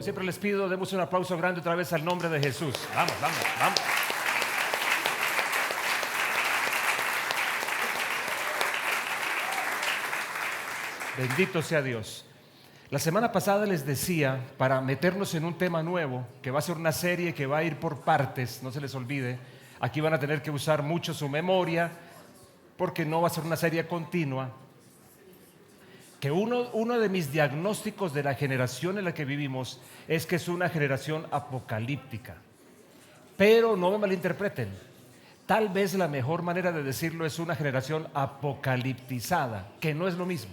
Como siempre les pido, demos un aplauso grande otra vez al nombre de Jesús. Vamos, vamos, vamos. Bendito sea Dios. La semana pasada les decía, para meternos en un tema nuevo, que va a ser una serie que va a ir por partes, no se les olvide. Aquí van a tener que usar mucho su memoria, porque no va a ser una serie continua. Que uno de mis diagnósticos de la generación en la que vivimos es que es una generación apocalíptica. Pero no me malinterpreten, tal vez la mejor manera de decirlo es una generación apocaliptizada, que no es lo mismo.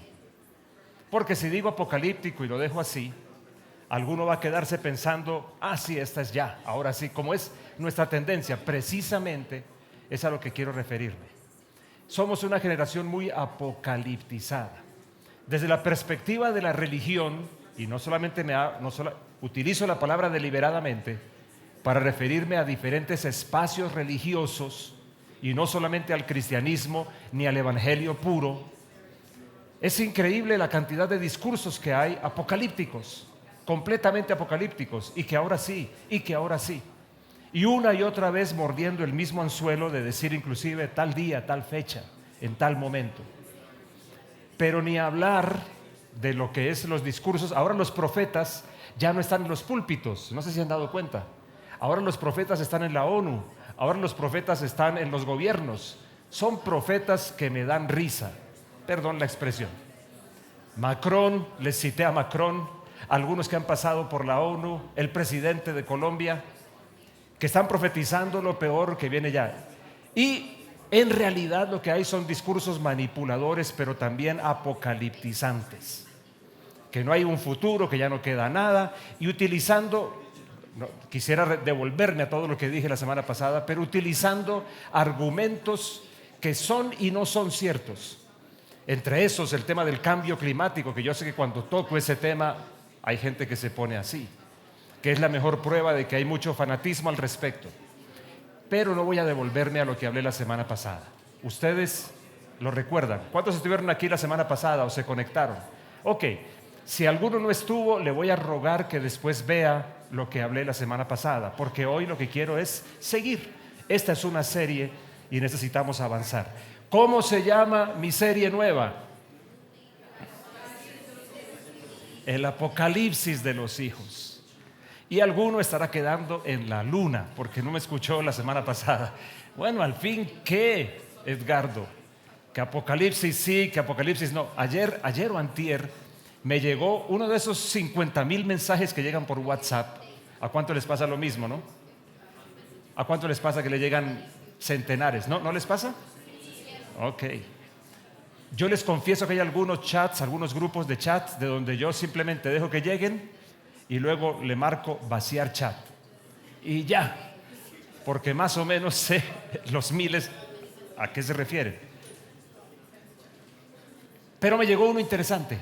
Porque si digo apocalíptico y lo dejo así, alguno va a quedarse pensando, sí, esta es ya, ahora sí, como es nuestra tendencia, precisamente es a lo que quiero referirme. Somos una generación muy apocaliptizada. Desde la perspectiva de la religión, y no solamente utilizo la palabra deliberadamente para referirme a diferentes espacios religiosos y no solamente al cristianismo ni al evangelio puro. Es increíble la cantidad de discursos que hay apocalípticos, completamente apocalípticos, y que ahora sí, y que ahora sí. Y una y otra vez mordiendo el mismo anzuelo de decir inclusive tal día, tal fecha, en tal momento. Pero ni hablar de lo que es los discursos. Ahora los profetas ya no están en los púlpitos, no sé si se han dado cuenta. Ahora los profetas están en la ONU, ahora los profetas están en los gobiernos. Son profetas que me dan risa, perdón la expresión. Macron, les cité a Macron, algunos que han pasado por la ONU, el presidente de Colombia, que están profetizando lo peor que viene ya. Y en realidad lo que hay son discursos manipuladores, pero también apocaliptizantes. Que no hay un futuro, que ya no queda nada, y utilizando, quisiera devolverme a todo lo que dije la semana pasada, pero utilizando argumentos que son y no son ciertos. Entre esos el tema del cambio climático, que yo sé que cuando toco ese tema hay gente que se pone así, que es la mejor prueba de que hay mucho fanatismo al respecto. Pero no voy a devolverme a lo que hablé la semana pasada. Ustedes lo recuerdan. ¿Cuántos estuvieron aquí la semana pasada o se conectaron? Ok, si alguno no estuvo, le voy a rogar que después vea lo que hablé la semana pasada, porque hoy lo que quiero es seguir. Esta es una serie y necesitamos avanzar. ¿Cómo se llama mi serie nueva? El Apocalipsis de los hijos. Y alguno estará quedando en la luna porque no me escuchó la semana pasada. Bueno, al fin, ¿qué, Edgardo? Que Apocalipsis sí, que Apocalipsis no. Ayer o antier me llegó uno de esos 50,000 mensajes que llegan por WhatsApp. ¿A cuánto les pasa lo mismo, no? ¿A cuánto les pasa que le llegan centenares? ¿No les pasa? Ok. Yo les confieso que hay algunos chats, algunos grupos de chats de donde yo simplemente dejo que lleguen y luego le marco vaciar chat y ya, porque más o menos sé los miles a qué se refieren. Pero me llegó uno interesante,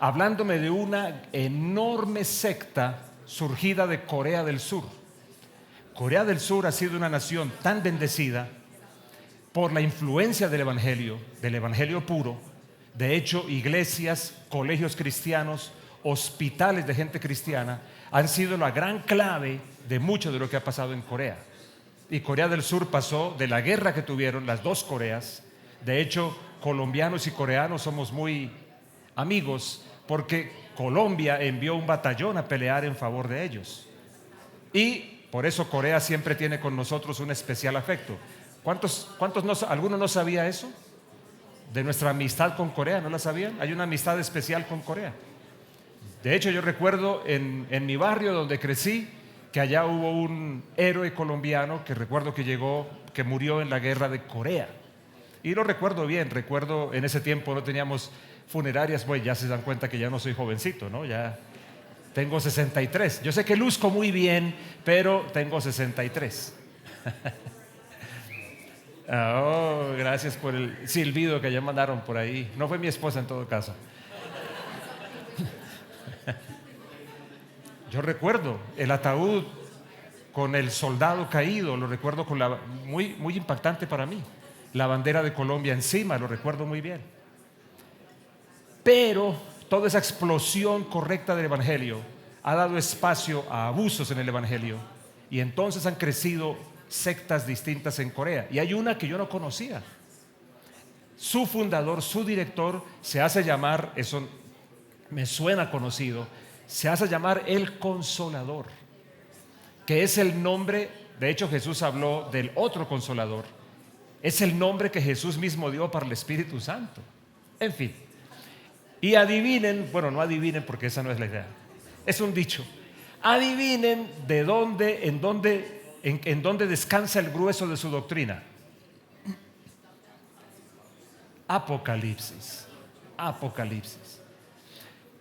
hablándome de una enorme secta surgida de Corea del Sur. Corea del Sur ha sido una nación tan bendecida por la influencia del evangelio puro. De hecho, iglesias, colegios cristianos, hospitales de gente cristiana han sido la gran clave de mucho de lo que ha pasado en Corea. Y Corea del Sur pasó de la guerra que tuvieron las dos Coreas. De hecho, colombianos y coreanos somos muy amigos porque Colombia envió un batallón a pelear en favor de ellos. Y por eso Corea siempre tiene con nosotros un especial afecto. ¿Alguno no sabía eso? De nuestra amistad con Corea, ¿no la sabían? Hay una amistad especial con Corea. De hecho, yo recuerdo en mi barrio donde crecí que allá hubo un héroe colombiano que recuerdo que murió en la guerra de Corea. Y lo recuerdo bien, recuerdo en ese tiempo no teníamos funerarias, pues ya se dan cuenta que ya no soy jovencito, ¿no? Ya tengo 63. Yo sé que luzco muy bien, pero tengo 63. Oh, gracias por el silbido que ya mandaron por ahí. No fue mi esposa en todo caso. Yo recuerdo el ataúd con el soldado caído, lo recuerdo con muy, muy impactante para mí. La bandera de Colombia encima, lo recuerdo muy bien. Pero toda esa explosión correcta del evangelio ha dado espacio a abusos en el evangelio y entonces han crecido sectas distintas en Corea. Y hay una que yo no conocía. Su fundador, su director, se hace llamar, eso me suena conocido, se hace llamar el Consolador, que es el nombre, de hecho Jesús habló del otro Consolador, es el nombre que Jesús mismo dio para el Espíritu Santo. En fin, y adivinen, bueno, no adivinen porque esa no es la idea, es un dicho, adivinen de dónde, en dónde descansa el grueso de su doctrina. Apocalipsis.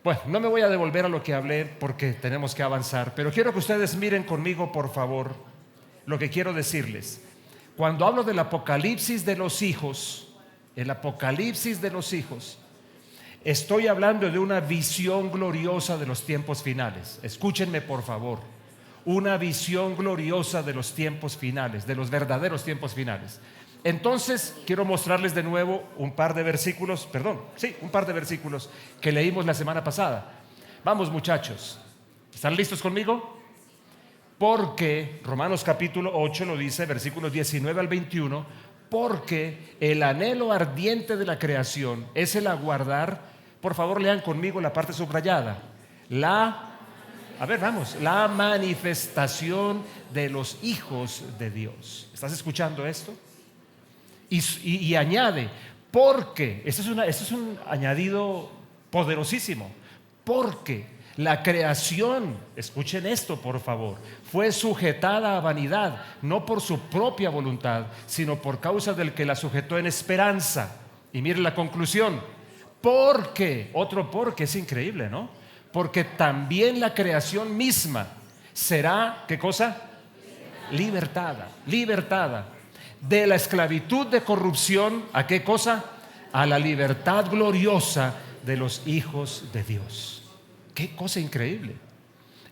Bueno, no me voy a devolver a lo que hablé porque tenemos que avanzar, pero quiero que ustedes miren conmigo, por favor, lo que quiero decirles. Cuando hablo del apocalipsis de los hijos, el apocalipsis de los hijos, estoy hablando de una visión gloriosa de los tiempos finales. Escúchenme, por favor. Una visión gloriosa de los tiempos finales, de los verdaderos tiempos finales. Entonces, quiero mostrarles de nuevo un par de versículos que leímos la semana pasada. Vamos, muchachos, ¿están listos conmigo? Porque Romanos capítulo 8 lo dice, versículos 19 al 21, porque el anhelo ardiente de la creación es el aguardar, por favor lean conmigo la parte subrayada, la manifestación de los hijos de Dios. ¿Estás escuchando esto? Y añade, porque, esto es un añadido poderosísimo, porque la creación, escuchen esto por favor, fue sujetada a vanidad, no por su propia voluntad, sino por causa del que la sujetó en esperanza. Y miren la conclusión, porque, otro porque es increíble, ¿no? Porque también la creación misma será, ¿qué cosa? Libertada de la esclavitud de corrupción, ¿a qué cosa? A la libertad gloriosa de los hijos de Dios. Qué cosa increíble.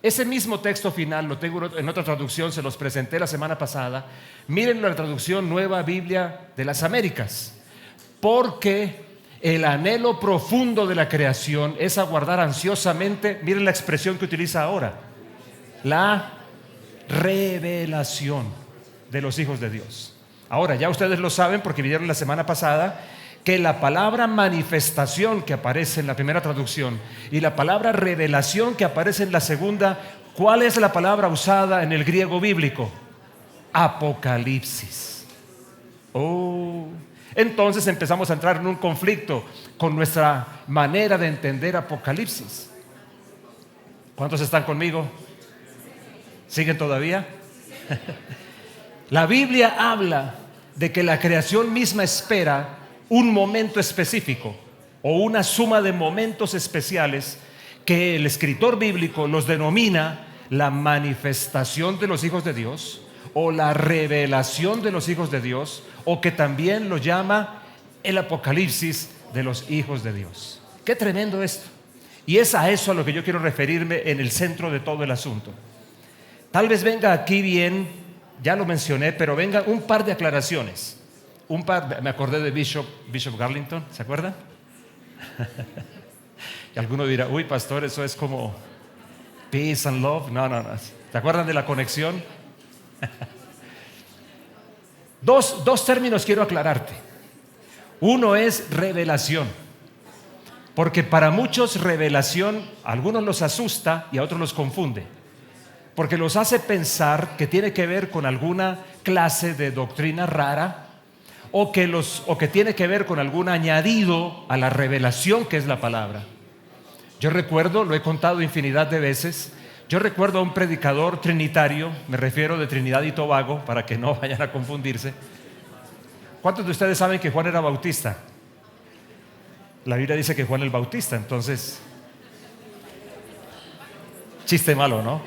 Ese mismo texto final lo tengo en otra traducción, se los presenté la semana pasada. Miren la traducción Nueva Biblia de las Américas. Porque el anhelo profundo de la creación es aguardar ansiosamente, miren la expresión que utiliza ahora, la revelación de los hijos de Dios. Ahora, ya ustedes lo saben porque vieron la semana pasada que la palabra manifestación que aparece en la primera traducción y la palabra revelación que aparece en la segunda, ¿cuál es la palabra usada en el griego bíblico? Apocalipsis. Entonces empezamos a entrar en un conflicto con nuestra manera de entender Apocalipsis. ¿Cuántos están conmigo? ¿Siguen todavía? La Biblia habla de que la creación misma espera un momento específico o una suma de momentos especiales que el escritor bíblico los denomina la manifestación de los hijos de Dios o la revelación de los hijos de Dios, o que también lo llama el apocalipsis de los hijos de Dios. Qué tremendo esto. Y es a eso a lo que yo quiero referirme en el centro de todo el asunto. Tal vez venga aquí bien, ya lo mencioné, pero venga un par de aclaraciones. Me acordé de Bishop Garlington, ¿se acuerdan? Y alguno dirá, uy pastor, eso es como peace and love. No. ¿Se acuerdan de la conexión? Dos términos quiero aclararte. Uno es revelación, porque para muchos revelación, a algunos los asusta y a otros los confunde, porque los hace pensar que tiene que ver con alguna clase de doctrina rara o que tiene que ver con algún añadido a la revelación que es la palabra. Yo recuerdo, lo he contado infinidad de veces, yo recuerdo a un predicador trinitario, me refiero de Trinidad y Tobago, para que no vayan a confundirse. ¿Cuántos de ustedes saben que Juan era bautista? La Biblia dice que Juan el Bautista, entonces, chiste malo, ¿no?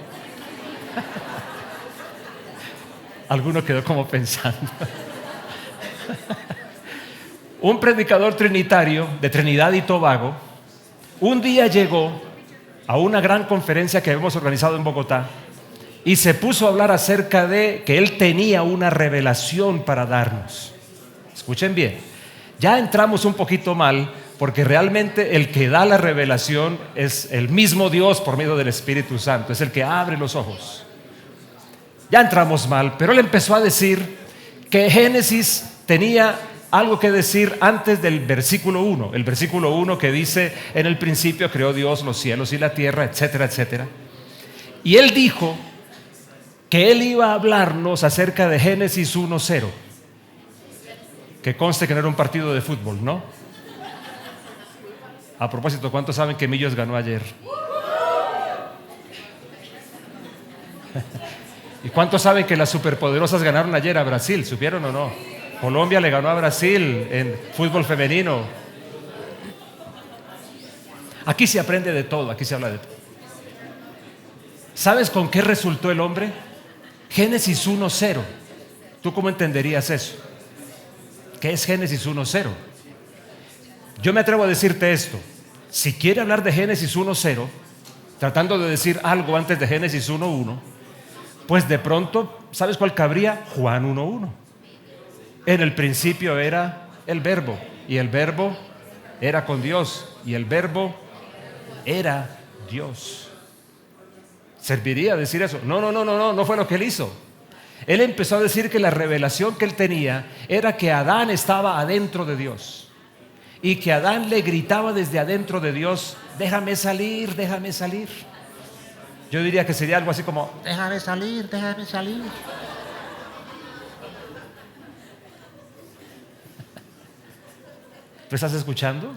Alguno quedó como pensando. Un predicador trinitario de Trinidad y Tobago un día llegó a una gran conferencia que hemos organizado en Bogotá y se puso a hablar acerca de que él tenía una revelación para darnos. Escuchen bien, ya entramos un poquito mal porque realmente el que da la revelación es el mismo Dios por medio del Espíritu Santo, es el que abre los ojos. Ya entramos mal, pero él empezó a decir que Génesis tenía algo que decir antes del versículo 1, el versículo 1 que dice: en el principio creó Dios los cielos y la tierra, etcétera, etcétera. Y él dijo que él iba a hablarnos acerca de Génesis 1:0, que conste que no era un partido de fútbol, ¿no? A propósito, ¿cuántos saben que Millos ganó ayer? ¿Y cuántos saben que las superpoderosas ganaron ayer a Brasil? ¿Supieron o no? Colombia le ganó a Brasil en fútbol femenino. Aquí se aprende de todo, aquí se habla de todo. ¿Sabes con qué resultó el hombre? Génesis 1:0. ¿Tú cómo entenderías eso? ¿Qué es Génesis 1:0? Yo me atrevo a decirte esto: si quiere hablar de Génesis 1:0, tratando de decir algo antes de Génesis 1:1, pues de pronto, ¿sabes cuál cabría? Juan 1:1. En el principio era el Verbo, y el Verbo era con Dios, y el Verbo era Dios. ¿Serviría decir eso? No fue lo que él hizo. Él empezó a decir que la revelación que él tenía era que Adán estaba adentro de Dios, y que Adán le gritaba desde adentro de Dios: déjame salir, déjame salir. Yo diría que sería algo así como: déjame salir, déjame salir. ¿Lo estás escuchando?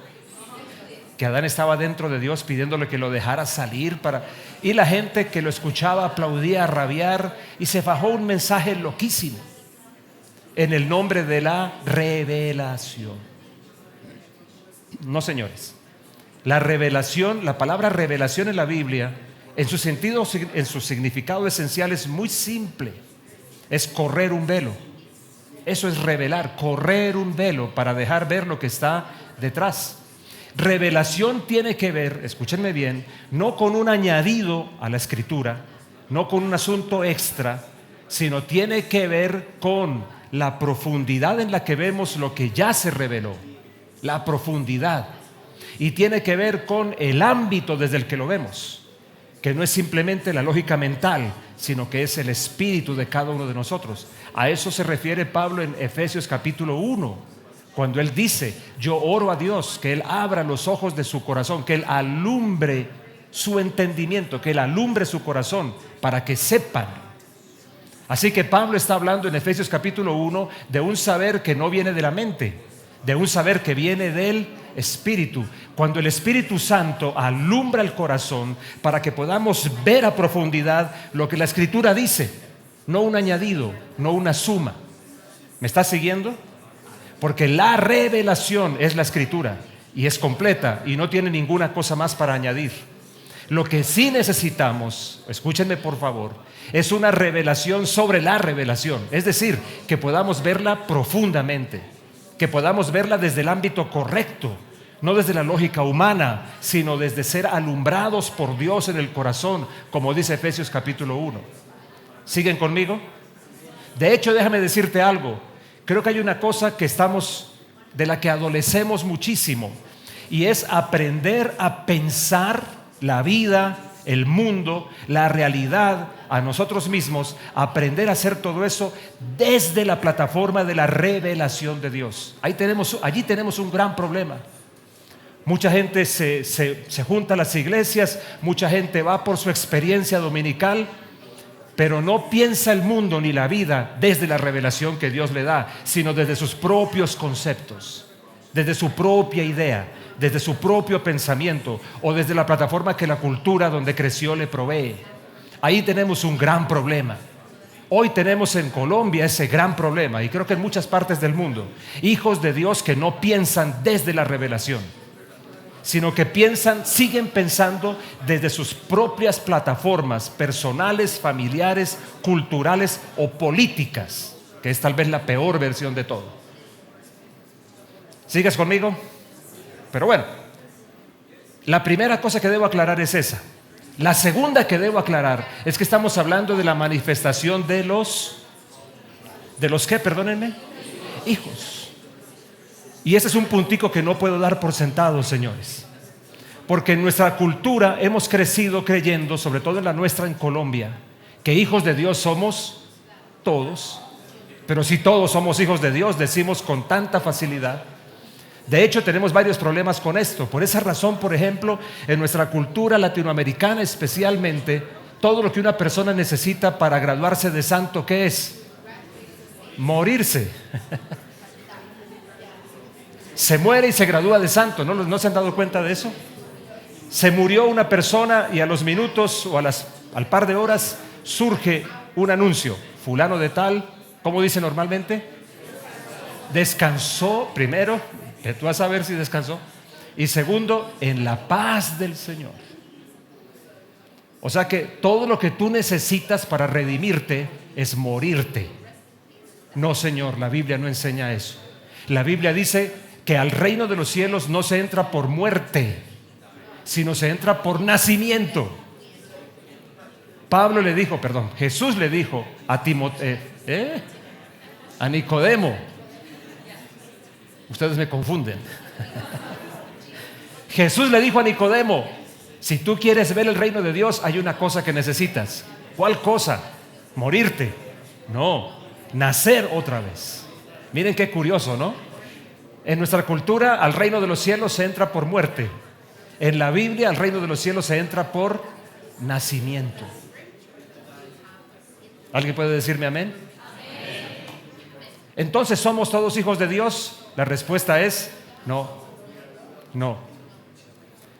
Que Adán estaba dentro de Dios pidiéndole que lo dejara salir y la gente que lo escuchaba aplaudía a rabiar, y se fajó un mensaje loquísimo en el nombre de la revelación. No, señores, la revelación, la palabra revelación en la Biblia, en su sentido, en su significado esencial, es muy simple: es correr un velo. Eso es revelar, correr un velo para dejar ver lo que está detrás. Revelación tiene que ver, escúchenme bien, no con un añadido a la escritura, no con un asunto extra, sino tiene que ver con la profundidad en la que vemos lo que ya se reveló, la profundidad, y tiene que ver con el ámbito desde el que lo vemos, que no es simplemente la lógica mental, sino que es el espíritu de cada uno de nosotros. A eso se refiere Pablo en Efesios capítulo 1, cuando él dice: yo oro a Dios que Él abra los ojos de su corazón, que Él alumbre su entendimiento, que Él alumbre su corazón para que sepan. Así que Pablo está hablando en Efesios capítulo 1 de un saber que no viene de la mente, de un saber que viene del Espíritu. Cuando el Espíritu Santo alumbra el corazón para que podamos ver a profundidad lo que la Escritura dice, no un añadido, no una suma. ¿Me estás siguiendo? Porque la revelación es la Escritura y es completa y no tiene ninguna cosa más para añadir. Lo que sí necesitamos, escúchenme por favor, es una revelación sobre la revelación. Es decir, que podamos verla profundamente, que podamos verla desde el ámbito correcto, no desde la lógica humana, sino desde ser alumbrados por Dios en el corazón, como dice Efesios capítulo 1. ¿Siguen conmigo? De hecho, déjame decirte algo. Creo que hay una cosa de la que adolecemos muchísimo, y es aprender a pensar la vida, el mundo, la realidad, a nosotros mismos, aprender a hacer todo eso desde la plataforma de la revelación de Dios. Allí tenemos un gran problema. Mucha gente se junta a las iglesias, mucha gente va por su experiencia dominical, pero no piensa el mundo ni la vida desde la revelación que Dios le da, sino desde sus propios conceptos, desde su propia idea, desde su propio pensamiento, o desde la plataforma que la cultura donde creció le provee. Ahí tenemos un gran problema. Hoy tenemos en Colombia ese gran problema, y creo que en muchas partes del mundo, hijos de Dios que no piensan desde la revelación, sino que siguen pensando desde sus propias plataformas personales, familiares, culturales o políticas, que es tal vez la peor versión de todo. ¿Sigues conmigo? Pero bueno, la primera cosa que debo aclarar es esa. La segunda que debo aclarar es que estamos hablando de la manifestación ¿de los qué? Perdónenme. Hijos. Y ese es un puntico que no puedo dar por sentado, señores. Porque en nuestra cultura hemos crecido creyendo, sobre todo en la nuestra en Colombia, que hijos de Dios somos todos. Pero si todos somos hijos de Dios, decimos con tanta facilidad. De hecho, tenemos varios problemas con esto. Por esa razón, por ejemplo, en nuestra cultura latinoamericana especialmente, todo lo que una persona necesita para graduarse de santo, ¿qué es? Morirse. Se muere y se gradúa de santo. ¿No se han dado cuenta de eso? Se murió una persona y a los minutos o al par de horas surge un anuncio. Fulano de tal, ¿cómo dice normalmente? Descansó primero, que tú vas a ver si descansó. Y segundo, en la paz del Señor. O sea que todo lo que tú necesitas para redimirte es morirte. No, Señor, la Biblia no enseña eso. La Biblia dice que al reino de los cielos no se entra por muerte, sino se entra por nacimiento. Jesús le dijo a Nicodemo. Ustedes me confunden. Jesús le dijo a Nicodemo: si tú quieres ver el reino de Dios, hay una cosa que necesitas. ¿Cuál cosa? Morirte. No, nacer otra vez. Miren qué curioso, ¿no? En nuestra cultura, al reino de los cielos se entra por muerte. En la Biblia, al reino de los cielos se entra por nacimiento. ¿Alguien puede decirme amén? Entonces, ¿somos todos hijos de Dios? La respuesta es no.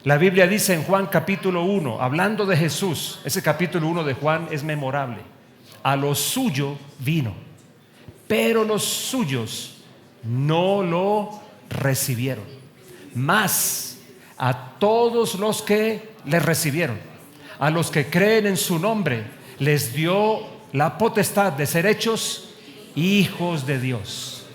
La Biblia dice en Juan capítulo 1, hablando de Jesús, ese capítulo 1 de Juan es memorable. A lo suyo vino, pero los suyos no lo recibieron. Mas a todos los que le recibieron, a los que creen en su nombre, les dio la potestad de ser hechos hijos de Dios.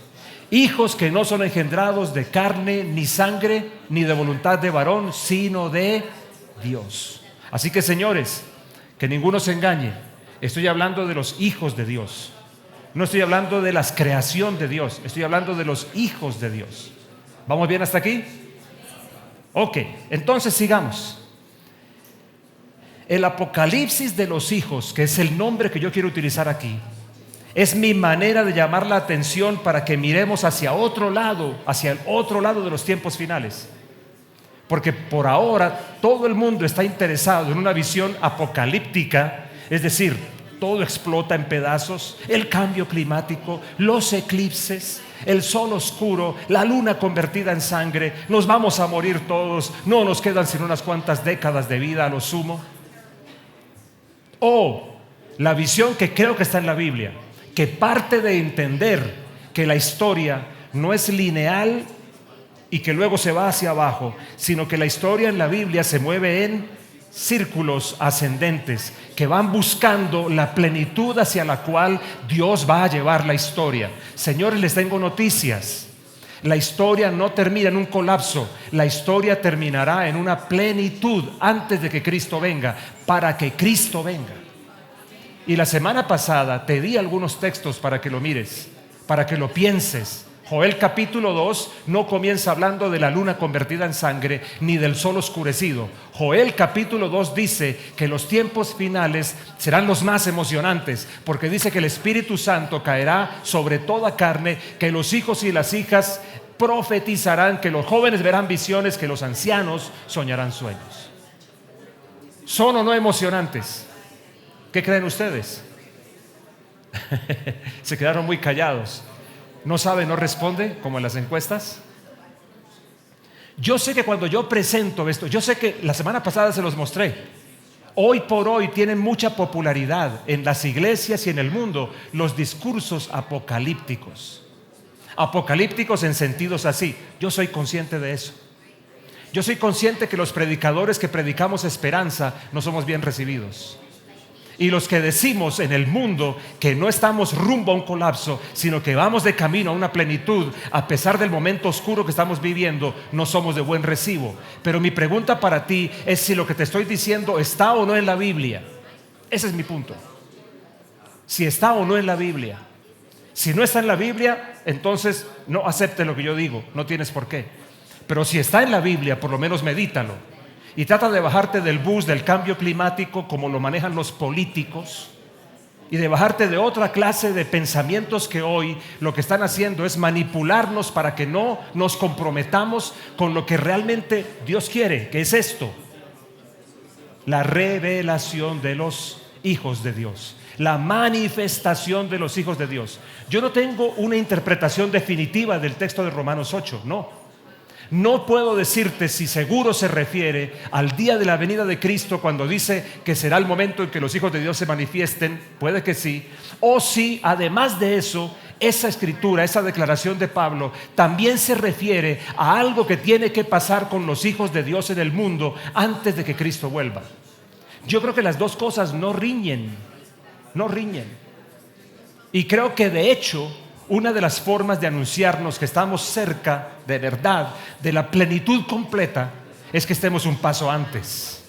Hijos que no son engendrados de carne ni sangre, ni de voluntad de varón, sino de Dios. Así que, señores, que ninguno se engañe. Estoy hablando de los hijos de Dios. No estoy hablando de la creación de Dios. Estoy hablando de los hijos de Dios. ¿Vamos bien hasta aquí? Ok, entonces sigamos. El apocalipsis de los hijos, que es el nombre que yo quiero utilizar aquí, es mi manera de llamar la atención para que miremos hacia el otro lado de los tiempos finales. Porque por ahora todo el mundo está interesado en una visión apocalíptica, es decir, todo explota en pedazos, el cambio climático, los eclipses, el sol oscuro, la luna convertida en sangre, nos vamos a morir todos, no nos quedan sino unas cuantas décadas de vida a lo sumo. O la visión que creo que está en la Biblia, que parte de entender que la historia no es lineal y que luego se va hacia abajo, sino que la historia en la Biblia se mueve en círculos ascendentes que van buscando la plenitud hacia la cual Dios va a llevar la historia. Señores, les tengo noticias. La historia no termina en un colapso, la historia terminará en una plenitud antes de que Cristo venga, para que Cristo venga. Y la semana pasada te di algunos textos para que lo mires, para que lo pienses. Joel capítulo 2 no comienza hablando de la luna convertida en sangre ni del sol oscurecido. Joel capítulo 2 dice que los tiempos finales serán los más emocionantes, porque dice que el Espíritu Santo caerá sobre toda carne, que los hijos y las hijas profetizarán, que los jóvenes verán visiones, que los ancianos soñarán sueños. ¿Son o no emocionantes? ¿Qué creen ustedes? Se quedaron muy callados. ¿No sabe, no responde como en las encuestas? Yo sé que cuando yo presento esto, yo sé que la semana pasada se los mostré. Hoy por hoy tienen mucha popularidad en las iglesias y en el mundo los discursos apocalípticos. Apocalípticos en sentidos así. Yo soy consciente de eso. Yo soy consciente que los predicadores que predicamos esperanza no somos bien recibidos. Y los que decimos en el mundo que no estamos rumbo a un colapso, sino que vamos de camino a una plenitud, a pesar del momento oscuro que estamos viviendo, no somos de buen recibo. Pero mi pregunta para ti es si lo que te estoy diciendo está o no en la Biblia. Ese es mi punto. Si está o no en la Biblia. Si no está en la Biblia, entonces no acepte lo que yo digo, no tienes por qué. Pero si está en la Biblia, por lo menos medítalo. Y trata de bajarte del bus del cambio climático como lo manejan los políticos, y de bajarte de otra clase de pensamientos que hoy lo que están haciendo es manipularnos para que no nos comprometamos con lo que realmente Dios quiere, que es esto: la revelación de los hijos de Dios, la manifestación de los hijos de Dios. Yo no tengo una interpretación definitiva del texto de Romanos 8, no puedo decirte si seguro se refiere al día de la venida de Cristo, cuando dice que será el momento en que los hijos de Dios se manifiesten. Puede que sí, o si además de eso, esa escritura, esa declaración de Pablo también se refiere a algo que tiene que pasar con los hijos de Dios en el mundo antes de que Cristo vuelva. Yo creo que las dos cosas no riñen. Y creo que de hecho una de las formas de anunciarnos que estamos cerca de verdad, de la plenitud completa, es que estemos un paso antes.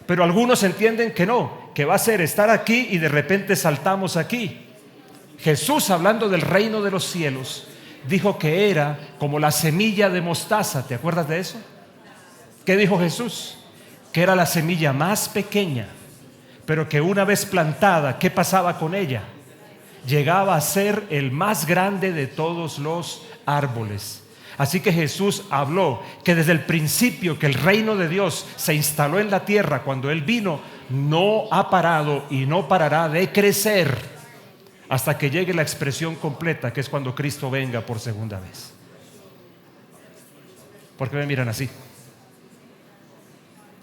Pero algunos entienden que no, que va a ser estar aquí y de repente saltamos aquí. Jesús, hablando del reino de los cielos, dijo que era como la semilla de mostaza. ¿Te acuerdas de eso? ¿Qué dijo Jesús? Que era la semilla más pequeña, pero que una vez plantada, ¿qué pasaba con ella? Llegaba a ser el más grande de todos los árboles. Así que Jesús habló que desde el principio que el reino de Dios se instaló en la tierra, cuando Él vino, no ha parado y no parará de crecer hasta que llegue la expresión completa, que es cuando Cristo venga por segunda vez. ¿Por qué me miran así?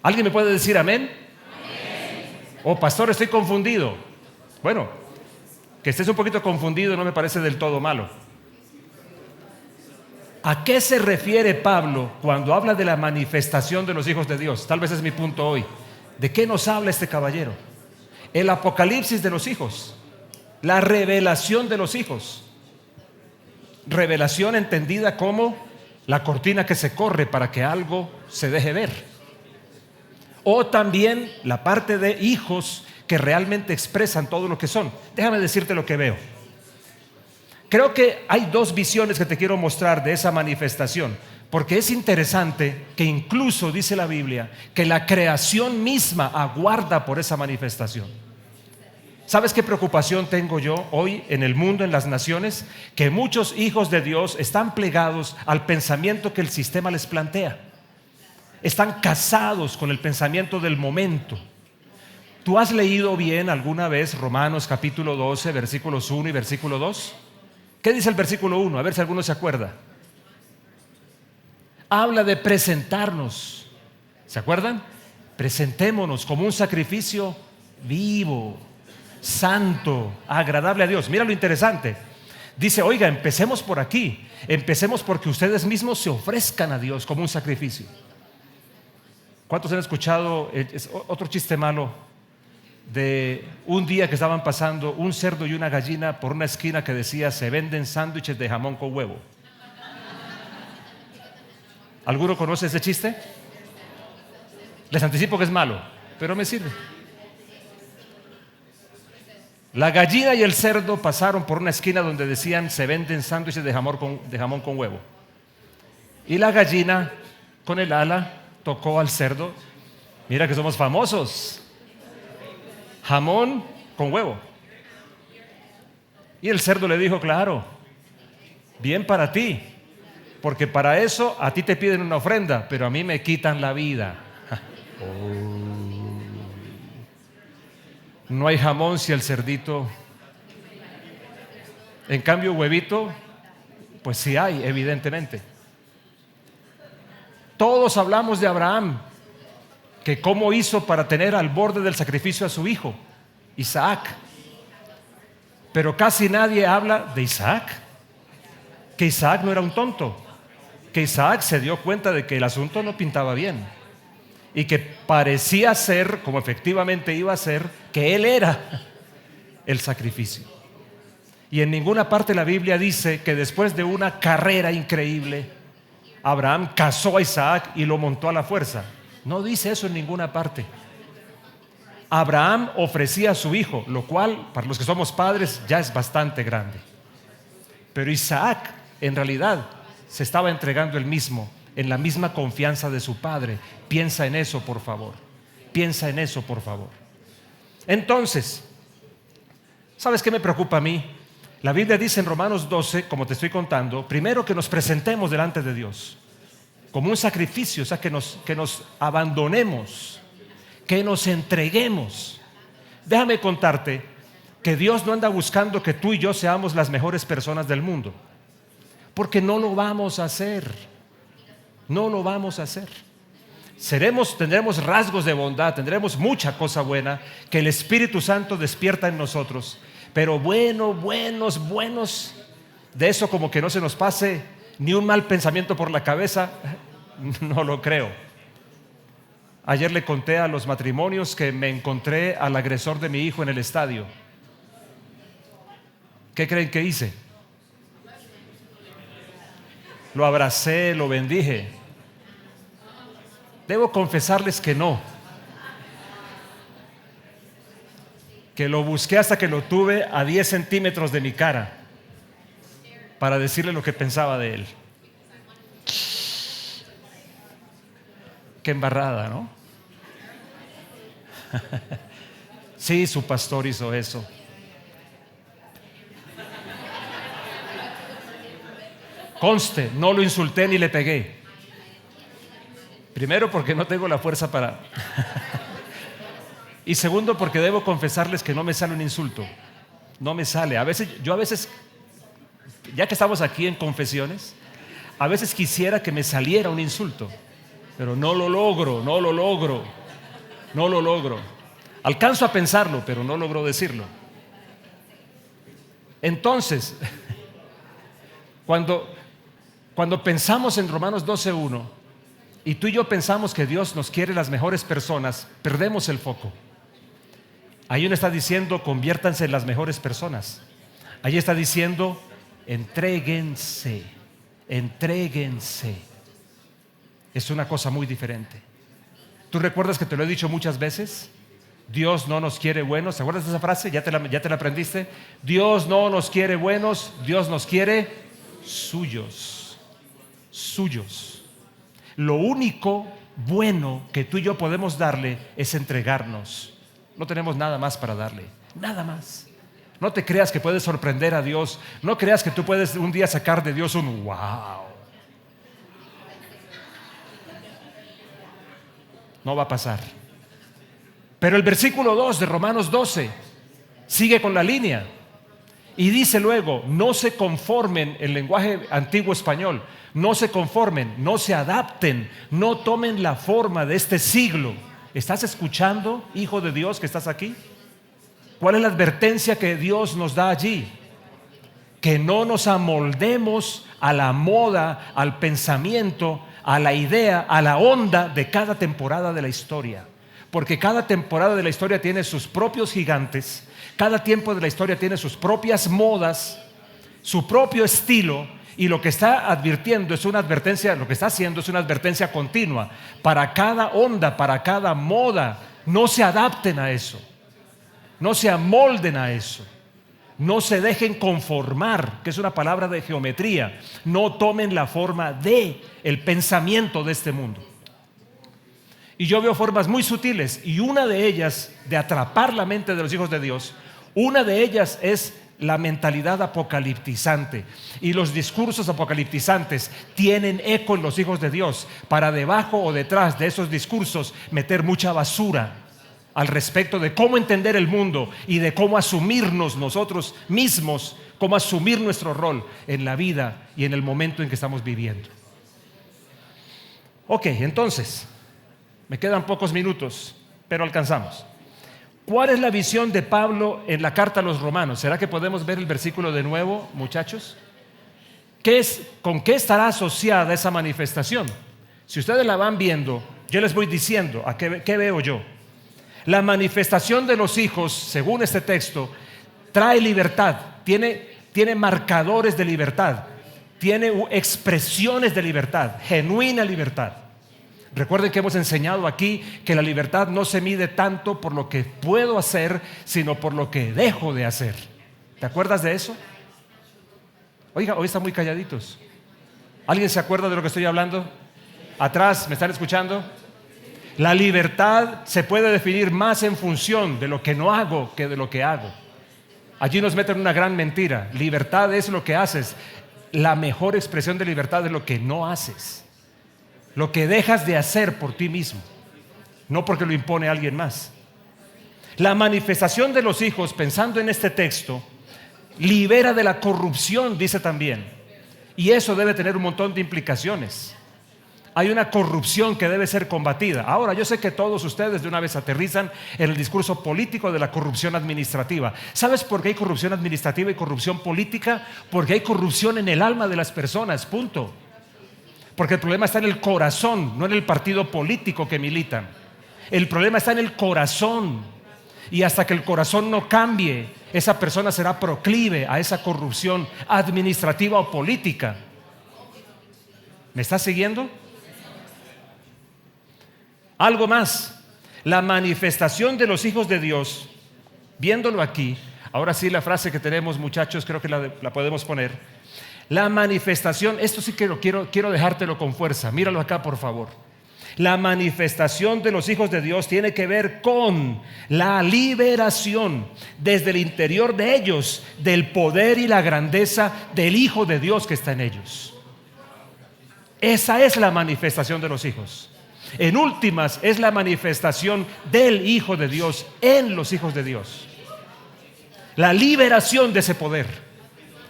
¿Alguien me puede decir amén? Oh, pastor, estoy confundido. Bueno, que estés un poquito confundido no me parece del todo malo. ¿A qué se refiere Pablo cuando habla de la manifestación de los hijos de Dios? Tal vez es mi punto hoy. ¿De qué nos habla este caballero? El apocalipsis de los hijos, la revelación de los hijos. Revelación entendida como la cortina que se corre para que algo se deje ver. O también la parte de hijos que realmente expresan todo lo que son. Déjame decirte lo que veo. Creo que hay dos visiones que te quiero mostrar de esa manifestación, porque es interesante que incluso dice la Biblia que la creación misma aguarda por esa manifestación. ¿Sabes qué preocupación tengo yo hoy en el mundo, en las naciones? Que muchos hijos de Dios están plegados al pensamiento que el sistema les plantea. Están casados con el pensamiento del momento. ¿Tú has leído bien alguna vez Romanos capítulo 12, versículos 1 y versículo 2? ¿Qué dice el versículo 1? A ver si alguno se acuerda. Habla de presentarnos. ¿Se acuerdan? Presentémonos como un sacrificio vivo, santo, agradable a Dios. Mira lo interesante. Dice, oiga, empecemos por aquí. Empecemos porque ustedes mismos se ofrezcan a Dios como un sacrificio. ¿Cuántos han escuchado otro chiste malo de un día que estaban pasando un cerdo y una gallina por una esquina que decía: se venden sándwiches de jamón con huevo? ¿Alguno conoce ese chiste? Les anticipo que es malo, pero me sirve. La gallina y el cerdo pasaron por una esquina donde decían: se venden sándwiches de jamón con huevo. Y la gallina con el ala tocó al cerdo. Mira que somos famosos. Jamón con huevo. Y el cerdo le dijo: claro, bien para ti, porque para eso a ti te piden una ofrenda, pero a mí me quitan la vida. No hay jamón si el cerdito. En cambio, huevito, pues sí hay, evidentemente. Todos hablamos de Abraham, que cómo hizo para tener al borde del sacrificio a su hijo, Isaac. Pero casi nadie habla de Isaac. Que Isaac no era un tonto. Que Isaac se dio cuenta de que el asunto no pintaba bien. Y que parecía ser, como efectivamente iba a ser, que él era el sacrificio. Y en ninguna parte de la Biblia dice que después de una carrera increíble, Abraham casó a Isaac y lo montó a la fuerza. No dice eso en ninguna parte. Abraham ofrecía a su hijo, lo cual para los que somos padres ya es bastante grande. Pero Isaac, en realidad, se estaba entregando él mismo, en la misma confianza de su padre. Piensa en eso, por favor. Piensa en eso, por favor. Entonces, ¿sabes qué me preocupa a mí? La Biblia dice en Romanos 12, como te estoy contando, primero que nos presentemos delante de Dios como un sacrificio, o sea, que nos abandonemos, que nos entreguemos. Déjame contarte que Dios no anda buscando que tú y yo seamos las mejores personas del mundo, porque no lo vamos a hacer. No lo vamos a hacer. Tendremos rasgos de bondad, tendremos mucha cosa buena que el Espíritu Santo despierta en nosotros, pero buenos, de eso como que no se nos pase ni un mal pensamiento por la cabeza, no lo creo. Ayer le conté a los matrimonios que me encontré al agresor de mi hijo en el estadio. ¿Qué creen que hice? Lo abracé, lo bendije. Debo confesarles que no. Que lo busqué hasta que lo tuve a 10 centímetros de mi cara para decirle lo que pensaba de él. Qué embarrada, ¿no? Sí, su pastor hizo eso. Conste, no lo insulté ni le pegué. Primero porque no tengo la fuerza para... Y segundo porque debo confesarles que no me sale un insulto. No me sale. A veces, ya que estamos aquí en confesiones, a veces quisiera que me saliera un insulto, pero no lo logro. Alcanzo a pensarlo, pero no logro decirlo. Entonces, cuando pensamos en Romanos 12:1 y tú y yo pensamos que Dios nos quiere las mejores personas, perdemos el foco. Ahí uno está diciendo, conviértanse en las mejores personas. Ahí está diciendo, entréguense. Es una cosa muy diferente. ¿Tú recuerdas que te lo he dicho muchas veces? Dios no nos quiere buenos. ¿Te acuerdas de esa frase? ¿Ya te la aprendiste? Dios no nos quiere buenos, Dios nos quiere suyos. Lo único bueno que tú y yo podemos darle es entregarnos. No tenemos nada más para darle, nada más. No te creas que puedes sorprender a Dios. No creas que tú puedes un día sacar de Dios un wow. No va a pasar. Pero el versículo 2 de Romanos 12 sigue con la línea y dice luego, no se conformen, el lenguaje antiguo español, no se conformen, no se adapten, no tomen la forma de este siglo. ¿Estás escuchando, hijo de Dios, que estás aquí? ¿Cuál es la advertencia que Dios nos da allí? Que no nos amoldemos a la moda, al pensamiento, a la idea, a la onda de cada temporada de la historia. Porque cada temporada de la historia tiene sus propios gigantes, cada tiempo de la historia tiene sus propias modas, su propio estilo. Y lo que está advirtiendo es una advertencia, lo que está haciendo es una advertencia continua. Para cada onda, para cada moda, no se adapten a eso. No se amolden a eso. No se dejen conformar, que es una palabra de geometría. No tomen la forma de el pensamiento de este mundo. Y yo veo formas muy sutiles, y una de ellas de atrapar la mente de los hijos de Dios, una de ellas es la mentalidad apocaliptizante. Y los discursos apocaliptizantes tienen eco en los hijos de Dios para debajo o detrás de esos discursos meter mucha basura al respecto de cómo entender el mundo y de cómo asumirnos nosotros mismos, cómo asumir nuestro rol en la vida y en el momento en que estamos viviendo. Ok, entonces, me quedan pocos minutos, pero alcanzamos. ¿Cuál es la visión de Pablo en la carta a los romanos? ¿Será que podemos ver el versículo de nuevo, muchachos? ¿Con qué estará asociada esa manifestación? Si ustedes la van viendo, yo les voy diciendo ¿qué veo yo? La manifestación de los hijos, según este texto, trae libertad, tiene marcadores de libertad, tiene expresiones de libertad, genuina libertad. Recuerden que hemos enseñado aquí que la libertad no se mide tanto por lo que puedo hacer, sino por lo que dejo de hacer. ¿Te acuerdas de eso? Oiga, hoy están muy calladitos. ¿Alguien se acuerda de lo que estoy hablando? Atrás, ¿me están escuchando? La libertad se puede definir más en función de lo que no hago que de lo que hago. Allí nos meten una gran mentira. Libertad es lo que haces. La mejor expresión de libertad es lo que no haces. Lo que dejas de hacer por ti mismo, no porque lo impone alguien más. La manifestación de los hijos, pensando en este texto, libera de la corrupción, dice también. Y eso debe tener un montón de implicaciones. Hay una corrupción que debe ser combatida. Ahora, yo sé que todos ustedes de una vez aterrizan en el discurso político de la corrupción administrativa. ¿Sabes por qué hay corrupción administrativa y corrupción política? Porque hay corrupción en el alma de las personas, punto. Porque el problema está en el corazón, no en el partido político que militan. El problema está en el corazón. Y hasta que el corazón no cambie, esa persona será proclive a esa corrupción administrativa o política. ¿Me estás siguiendo? Algo más, la manifestación de los hijos de Dios, viéndolo aquí, ahora sí la frase que tenemos, muchachos, creo que la podemos poner. La manifestación, esto sí que quiero dejártelo con fuerza, míralo acá por favor. La manifestación de los hijos de Dios tiene que ver con la liberación desde el interior de ellos del poder y la grandeza del Hijo de Dios que está en ellos. Esa es la manifestación de los hijos. En últimas, es la manifestación del Hijo de Dios en los hijos de Dios. La liberación de ese poder.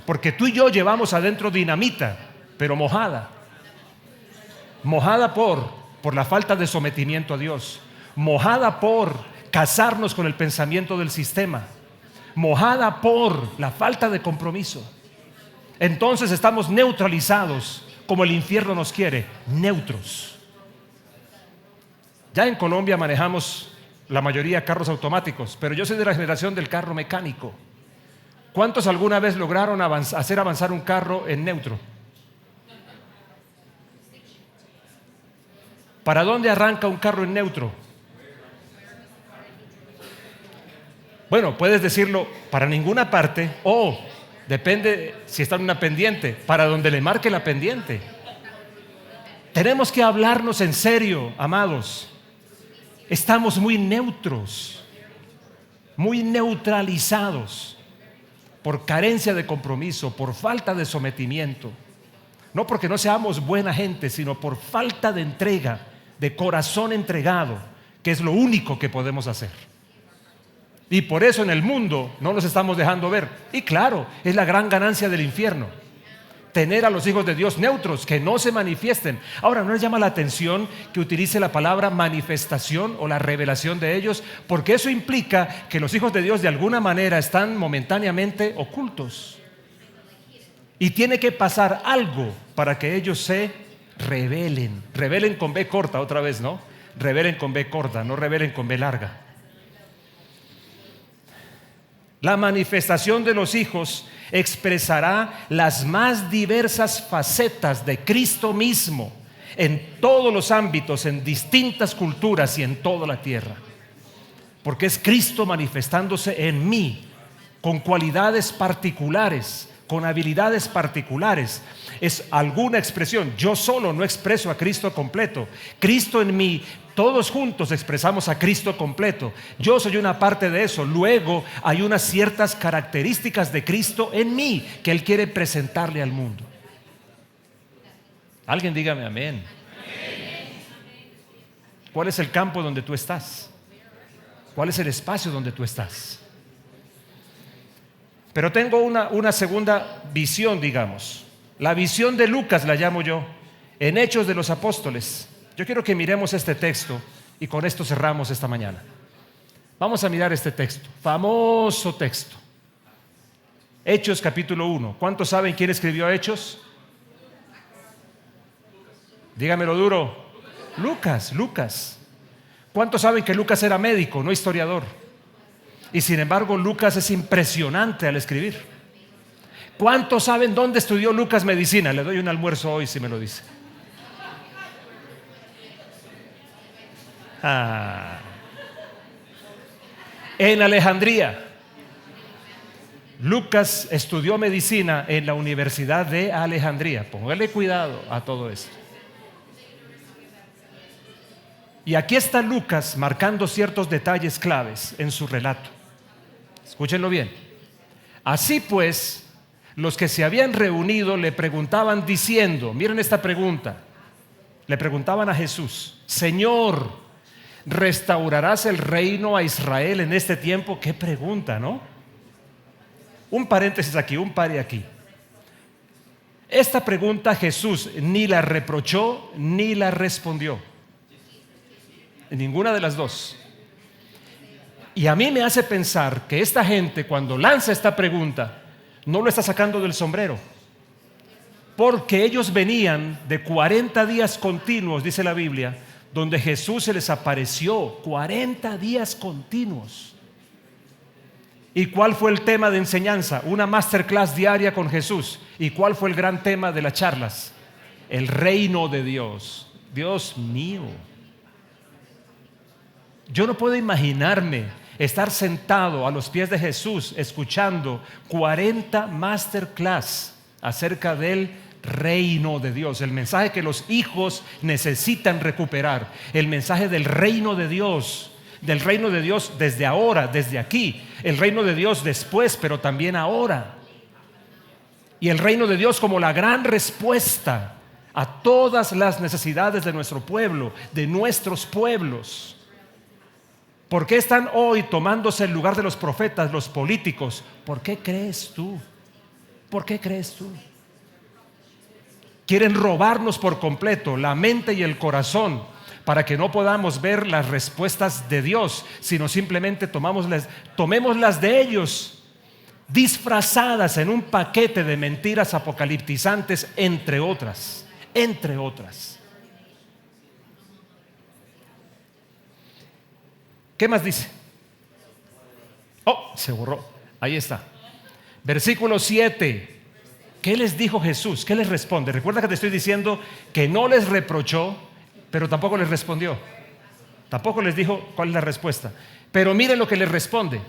Porque tú y yo llevamos adentro dinamita, pero mojada. Mojada por la falta de sometimiento a Dios. Mojada por casarnos con el pensamiento del sistema. Mojada por la falta de compromiso. Entonces estamos neutralizados, como el infierno nos quiere, neutros. Ya en Colombia manejamos la mayoría carros automáticos, pero yo soy de la generación del carro mecánico. ¿Cuántos alguna vez lograron hacer avanzar un carro en neutro? ¿Para dónde arranca un carro en neutro? Bueno, puedes decirlo para ninguna parte o depende si está en una pendiente, para donde le marque la pendiente. Tenemos que hablarnos en serio, amados. Estamos muy neutros, muy neutralizados por carencia de compromiso, por falta de sometimiento. No porque no seamos buena gente, sino por falta de entrega, de corazón entregado, que es lo único que podemos hacer. Y por eso en el mundo no nos estamos dejando ver. Y claro, es la gran ganancia del infierno. Tener a los hijos de Dios neutros, que no se manifiesten. Ahora, ¿no les llama la atención que utilice la palabra manifestación o la revelación de ellos? Porque eso implica que los hijos de Dios de alguna manera están momentáneamente ocultos. Y tiene que pasar algo para que ellos se revelen. Revelen con B corta otra vez, ¿no? Revelen con B corta, no revelen con B larga. La manifestación de los hijos expresará las más diversas facetas de Cristo mismo en todos los ámbitos, en distintas culturas y en toda la tierra. Porque es Cristo manifestándose en mí con cualidades particulares, con habilidades particulares. Es alguna expresión. Yo solo no expreso a Cristo completo. Cristo en mí, todos juntos expresamos a Cristo completo. Yo soy una parte de eso. Luego hay unas ciertas características de Cristo en mí que Él quiere presentarle al mundo. Alguien dígame amén. ¿Cuál es el campo donde tú estás? ¿Cuál es el espacio donde tú estás? Pero tengo una segunda visión, digamos. La visión de Lucas la llamo yo, en Hechos de los Apóstoles. Yo quiero que miremos este texto y con esto cerramos esta mañana. Vamos a mirar este texto, famoso texto. Hechos capítulo 1. ¿Cuántos saben quién escribió Hechos? Dígamelo duro. Lucas. ¿Cuántos saben que Lucas era médico, no historiador? Y sin embargo Lucas es impresionante al escribir. ¿Cuántos saben dónde estudió Lucas medicina? Le doy un almuerzo hoy si me lo dice. En Alejandría. Lucas estudió medicina en la Universidad de Alejandría. Póngale cuidado a todo esto. Y aquí está Lucas marcando ciertos detalles claves en su relato. Escúchenlo bien. Así pues, los que se habían reunido le preguntaban diciendo, miren esta pregunta, le preguntaban a Jesús: Señor, ¿restaurarás el reino a Israel en este tiempo? Qué pregunta, ¿no? Un paréntesis aquí, un pare aquí. Esta pregunta Jesús ni la reprochó ni la respondió. Ninguna de las dos. Y a mí me hace pensar que esta gente, cuando lanza esta pregunta, no lo está sacando del sombrero, porque ellos venían de 40 días continuos, dice la Biblia, donde Jesús se les apareció 40 días continuos. ¿Y cuál fue el tema de enseñanza? Una masterclass diaria con Jesús. ¿Y cuál fue el gran tema de las charlas? El reino de Dios. Dios mío, yo no puedo imaginarme estar sentado a los pies de Jesús escuchando 40 masterclass acerca del reino de Dios, el mensaje que los hijos necesitan recuperar, el mensaje del reino de Dios desde ahora, desde aquí, el reino de Dios después, pero también ahora, y el reino de Dios como la gran respuesta a todas las necesidades de nuestro pueblo, de nuestros pueblos. ¿Por qué están hoy tomándose el lugar de los profetas, los políticos? ¿Por qué crees tú? ¿Por qué crees tú? Quieren robarnos por completo la mente y el corazón para que no podamos ver las respuestas de Dios, sino simplemente tomémoslas de ellos, disfrazadas en un paquete de mentiras apocaliptizantes, entre otras. ¿Qué más dice? Oh, se borró. Ahí está. Versículo 7. ¿Qué les dijo Jesús? ¿Qué les responde? Recuerda que te estoy diciendo que no les reprochó, pero tampoco les respondió. Tampoco les dijo cuál es la respuesta. Pero miren lo que les responde.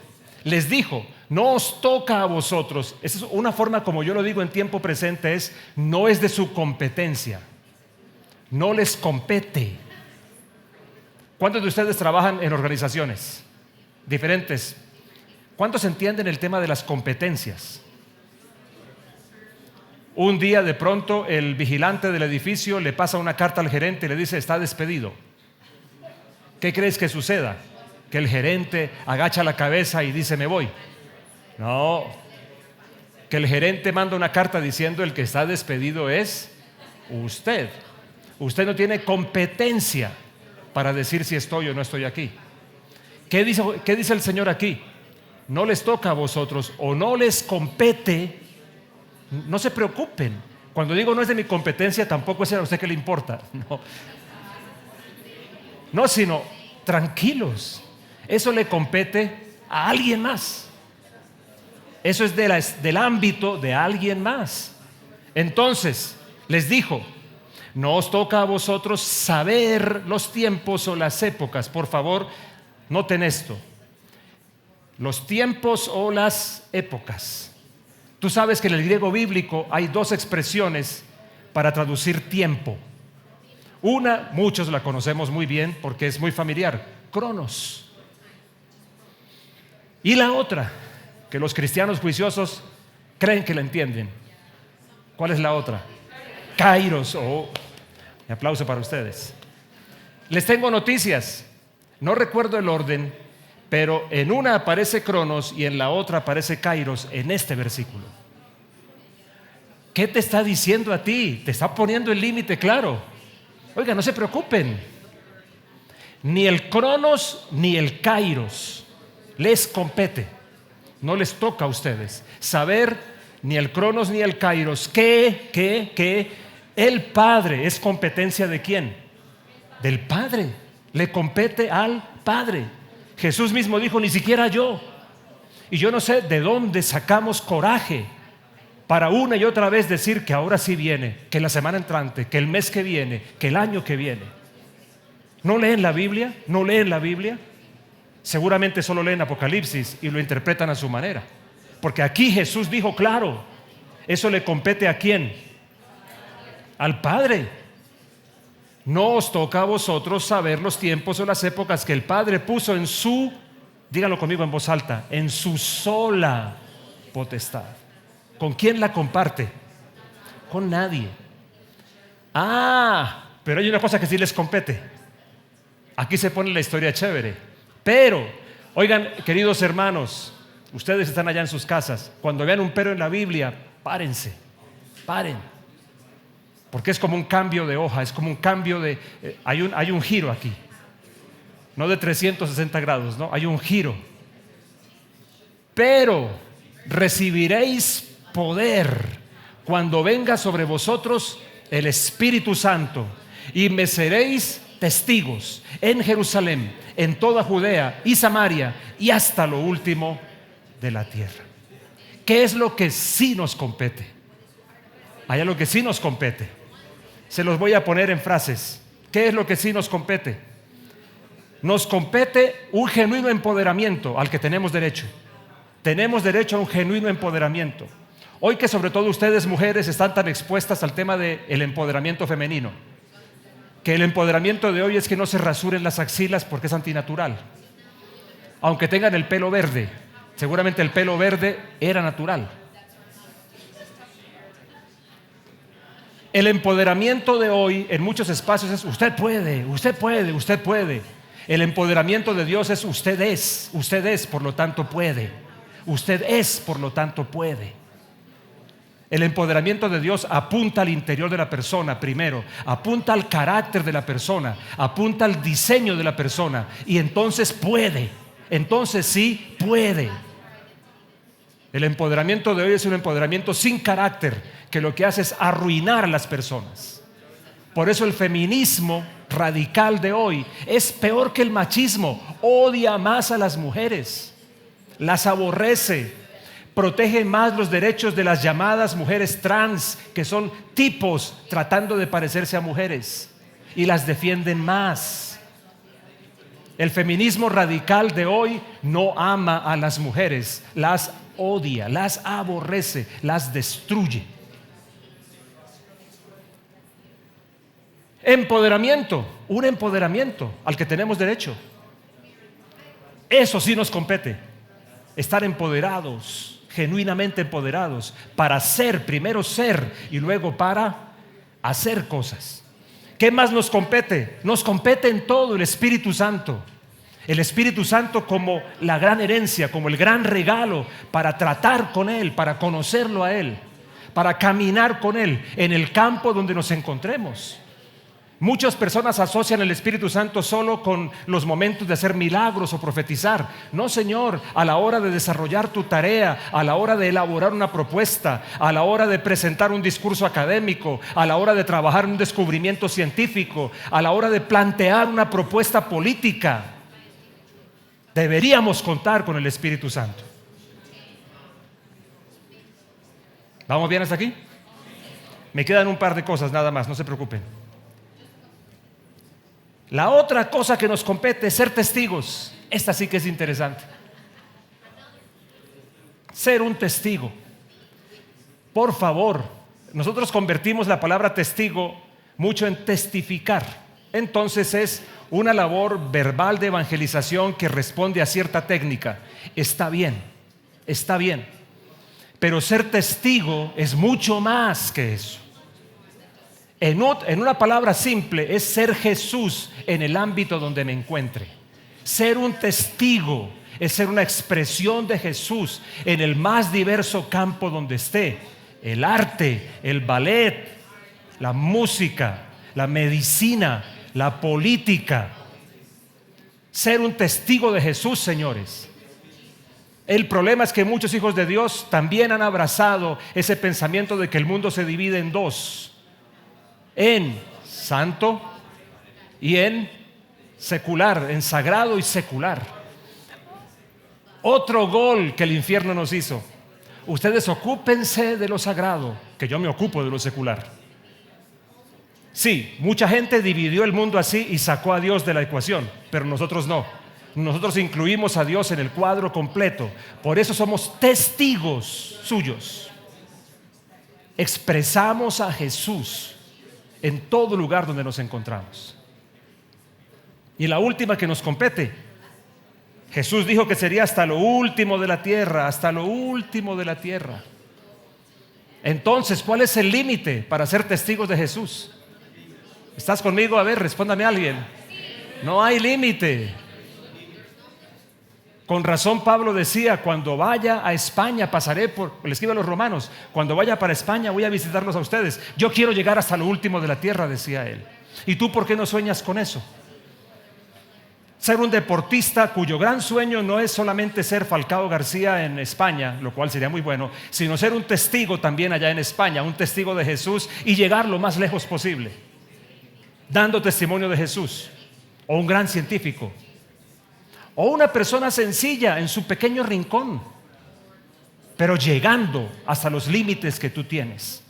Les dijo: no os toca a vosotros. Esa es una forma como yo lo digo en tiempo presente, no es de su competencia. No les compete. ¿Cuántos de ustedes trabajan en organizaciones diferentes? ¿Cuántos entienden el tema de las competencias? Un día de pronto el vigilante del edificio le pasa una carta al gerente y le dice: está despedido. ¿Qué crees que suceda? Que el gerente agacha la cabeza y dice: me voy. No, que el gerente manda una carta diciendo: el que está despedido es usted. Usted no tiene competencia para decir si estoy o no estoy aquí. ¿Qué dice el Señor aquí? No les toca a vosotros o no les compete. No se preocupen. Cuando digo no es de mi competencia, tampoco es a usted que le importa. No, sino tranquilos. Eso le compete a alguien más. Eso es del ámbito de alguien más. Entonces les dijo: no os toca a vosotros saber los tiempos o las épocas. Por favor, noten esto: los tiempos o las épocas. Tú sabes que en el griego bíblico hay dos expresiones para traducir tiempo. Una, muchos la conocemos muy bien porque es muy familiar: cronos. Y la otra, que los cristianos juiciosos creen que la entienden. ¿Cuál es la otra? Kairos. Oh, un aplauso para ustedes. Les tengo noticias. No recuerdo el orden, pero en una aparece Cronos y en la otra aparece Kairos en este versículo. ¿Qué te está diciendo a ti? Te está poniendo el límite claro. Oiga, no se preocupen. Ni el Cronos ni el Kairos les compete. No les toca a ustedes saber ni el Cronos ni el Kairos que el Padre es competencia ¿de quién? Del Padre. Le compete al Padre. Jesús mismo dijo: ni siquiera yo. Y yo no sé de dónde sacamos coraje para una y otra vez decir que ahora sí viene, que la semana entrante, que el mes que viene, que el año que viene. ¿No leen la Biblia? ¿No leen la Biblia? Seguramente solo leen Apocalipsis y lo interpretan a su manera. Porque aquí Jesús dijo claro, eso le compete ¿a quién? Al Padre. No os toca a vosotros saber los tiempos o las épocas que el Padre puso en su, díganlo conmigo en voz alta, en su sola potestad. ¿Con quién la comparte? Con nadie. Pero hay una cosa que sí les compete. Aquí se pone la historia chévere. Pero, oigan, queridos hermanos, ustedes están allá en sus casas. Cuando vean un pero en la Biblia, párense, paren. Porque es como un cambio de hoja, es como un cambio de... hay un giro aquí. No de 360 grados, no, hay un giro. Pero recibiréis poder cuando venga sobre vosotros el Espíritu Santo, y me seréis testigos en Jerusalén, en toda Judea y Samaria y hasta lo último de la tierra. ¿Qué es lo que sí nos compete? Hay algo que sí nos compete. Se los voy a poner en frases. ¿Qué es lo que sí nos compete? Nos compete un genuino empoderamiento al que tenemos derecho. Tenemos derecho a un genuino empoderamiento. Hoy que sobre todo ustedes mujeres están tan expuestas al tema del empoderamiento femenino, que el empoderamiento de hoy es que no se rasuren las axilas porque es antinatural. Aunque tengan el pelo verde, seguramente el pelo verde era natural. El empoderamiento de hoy en muchos espacios es usted puede, usted puede, usted puede. El empoderamiento de Dios es usted es, por lo tanto puede. Usted es, por lo tanto puede. El empoderamiento de Dios apunta al interior de la persona primero, apunta al carácter de la persona, apunta al diseño de la persona, y entonces puede, entonces sí puede. El empoderamiento de hoy es un empoderamiento sin carácter, que lo que hace es arruinar a las personas. Por eso el feminismo radical de hoy es peor que el machismo. Odia más a las mujeres, las aborrece, protege más los derechos de las llamadas mujeres trans, que son tipos tratando de parecerse a mujeres, y las defienden más. El feminismo radical de hoy no ama a las mujeres, las odia, las aborrece, las destruye. Empoderamiento, un empoderamiento al que tenemos derecho. Eso sí nos compete, estar empoderados, genuinamente empoderados, para ser, primero ser y luego para hacer cosas. ¿Qué más nos compete? Nos compete en todo el Espíritu Santo. El Espíritu Santo como la gran herencia, como el gran regalo para tratar con Él, para conocerlo a Él, para caminar con Él en el campo donde nos encontremos. Muchas personas asocian el Espíritu Santo solo con los momentos de hacer milagros o profetizar. No, Señor, a la hora de desarrollar tu tarea, a la hora de elaborar una propuesta, a la hora de presentar un discurso académico, a la hora de trabajar un descubrimiento científico, a la hora de plantear una propuesta política. Deberíamos contar con el Espíritu Santo. ¿Vamos bien hasta aquí? Me quedan un par de cosas nada más, no se preocupen. La otra cosa que nos compete es ser testigos. Esta sí que es interesante. Ser un testigo. Por favor, nosotros convertimos la palabra testigo mucho en testificar. Entonces es una labor verbal de evangelización que responde a cierta técnica. Está bien, está bien. Pero ser testigo es mucho más que eso. En una palabra simple, es ser Jesús en el ámbito donde me encuentre. Ser un testigo es ser una expresión de Jesús en el más diverso campo donde esté. El arte, el ballet, la música, la medicina, la política. Ser un testigo de Jesús, señores. El problema es que muchos hijos de Dios también han abrazado ese pensamiento de que el mundo se divide en dos: en santo y en secular, en sagrado y secular. Otro gol que el infierno nos hizo: ustedes ocúpense de lo sagrado, que yo me ocupo de lo secular. Sí, mucha gente dividió el mundo así y sacó a Dios de la ecuación, pero nosotros no. Nosotros incluimos a Dios en el cuadro completo. Por eso somos testigos suyos. Expresamos a Jesús en todo lugar donde nos encontramos. Y la última que nos compete, Jesús dijo que sería hasta lo último de la tierra, hasta lo último de la tierra. Entonces, ¿cuál es el límite para ser testigos de Jesús? ¿Estás conmigo? A ver, respóndame alguien. No hay límite. Con razón Pablo decía, cuando vaya a España pasaré por, le escribe a los romanos, cuando vaya para España voy a visitarlos a ustedes. Yo quiero llegar hasta lo último de la tierra, decía él. ¿Y tú por qué no sueñas con eso? Ser un deportista cuyo gran sueño no es solamente ser Falcao García en España, lo cual sería muy bueno, sino ser un testigo también allá en España, un testigo de Jesús y llegar lo más lejos posible, dando testimonio de Jesús. O un gran científico, o una persona sencilla en su pequeño rincón, pero llegando hasta los límites que tú tienes,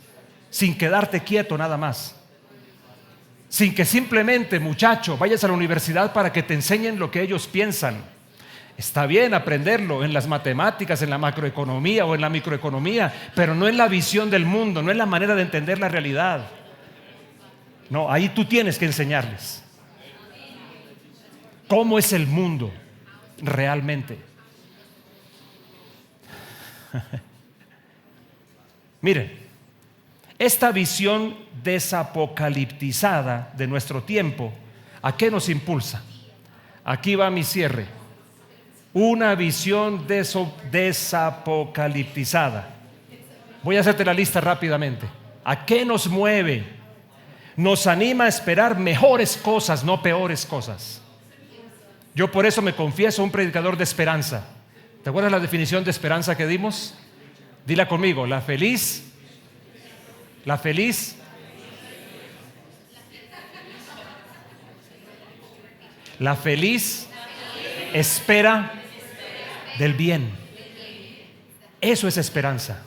sin quedarte quieto nada más. Sin que simplemente, muchacho, vayas a la universidad para que te enseñen lo que ellos piensan. Está bien aprenderlo en las matemáticas, en la macroeconomía o en la microeconomía, pero no en la visión del mundo, no en la manera de entender la realidad. No, ahí tú tienes que enseñarles cómo es el mundo realmente. Miren, esta visión desapocaliptizada de nuestro tiempo, ¿a qué nos impulsa? Aquí va mi cierre. Una visión desapocaliptizada. Voy a hacerte la lista rápidamente. ¿A qué nos mueve? Nos anima a esperar mejores cosas, no peores cosas. Yo por eso me confieso un predicador de esperanza. ¿Te acuerdas la definición de esperanza que dimos? Dila conmigo, la feliz espera del bien. Eso es esperanza.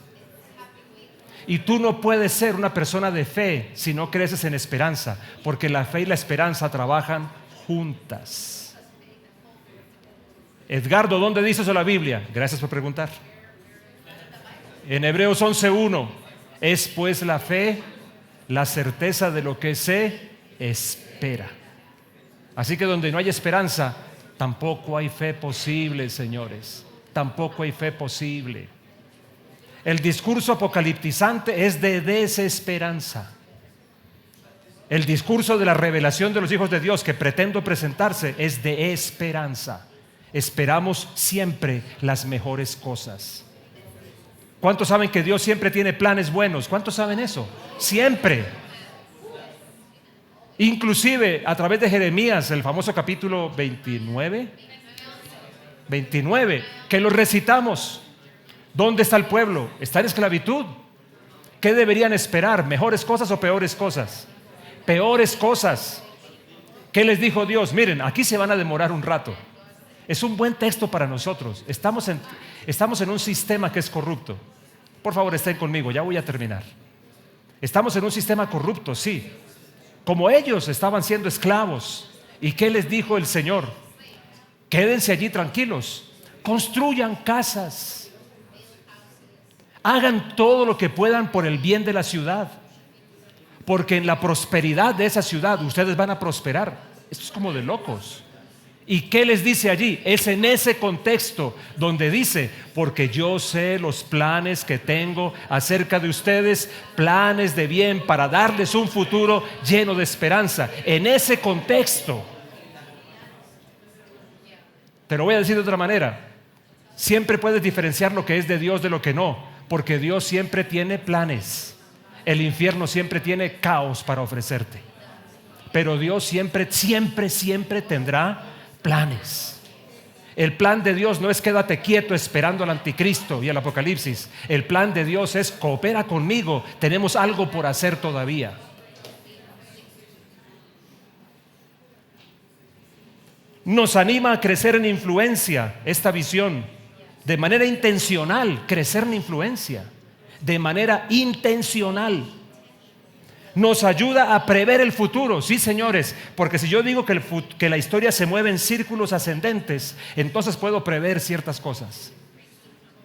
Y tú no puedes ser una persona de fe si no creces en esperanza, porque la fe y la esperanza trabajan juntas. Edgardo, ¿dónde dice eso la Biblia? Gracias por preguntar. En Hebreos 11:1, es pues la fe, la certeza de lo que se espera. Así que donde no hay esperanza, tampoco hay fe posible, señores. Tampoco hay fe posible. El discurso apocaliptizante es de desesperanza. El discurso de la revelación de los hijos de Dios que pretendo presentarse es de esperanza. Esperamos siempre las mejores cosas. ¿Cuántos saben que Dios siempre tiene planes buenos? ¿Cuántos saben eso? Siempre. Inclusive a través de Jeremías, el famoso capítulo 29, que lo recitamos. ¿Dónde está el pueblo? Está en esclavitud. ¿Qué deberían esperar? ¿Mejores cosas o peores cosas? Peores cosas. ¿Qué les dijo Dios? Miren, aquí se van a demorar un rato. Es un buen texto para nosotros. Estamos en un sistema que es corrupto. Por favor, estén conmigo, ya voy a terminar. Estamos en un sistema corrupto, sí. Como ellos estaban siendo esclavos. ¿Y qué les dijo el Señor? Quédense allí tranquilos. Construyan casas. Hagan todo lo que puedan por el bien de la ciudad. Porque en la prosperidad de esa ciudad ustedes van a prosperar. Esto es como de locos. ¿Y qué les dice allí? Es en ese contexto donde dice, porque yo sé los planes que tengo acerca de ustedes, planes de bien para darles un futuro lleno de esperanza. En ese contexto. Te lo voy a decir de otra manera. Siempre puedes diferenciar lo que es de Dios de lo que no, porque Dios siempre tiene planes. El infierno siempre tiene caos para ofrecerte. Pero Dios siempre tendrá planes. El plan de Dios no es quédate quieto esperando al anticristo y al apocalipsis. El plan de Dios es coopera conmigo, tenemos algo por hacer todavía. Nos anima a crecer en influencia esta visión, de manera intencional, crecer en influencia, de manera intencional. Nos ayuda a prever el futuro, sí, señores, porque si yo digo que la historia se mueve en círculos ascendentes, entonces puedo prever ciertas cosas.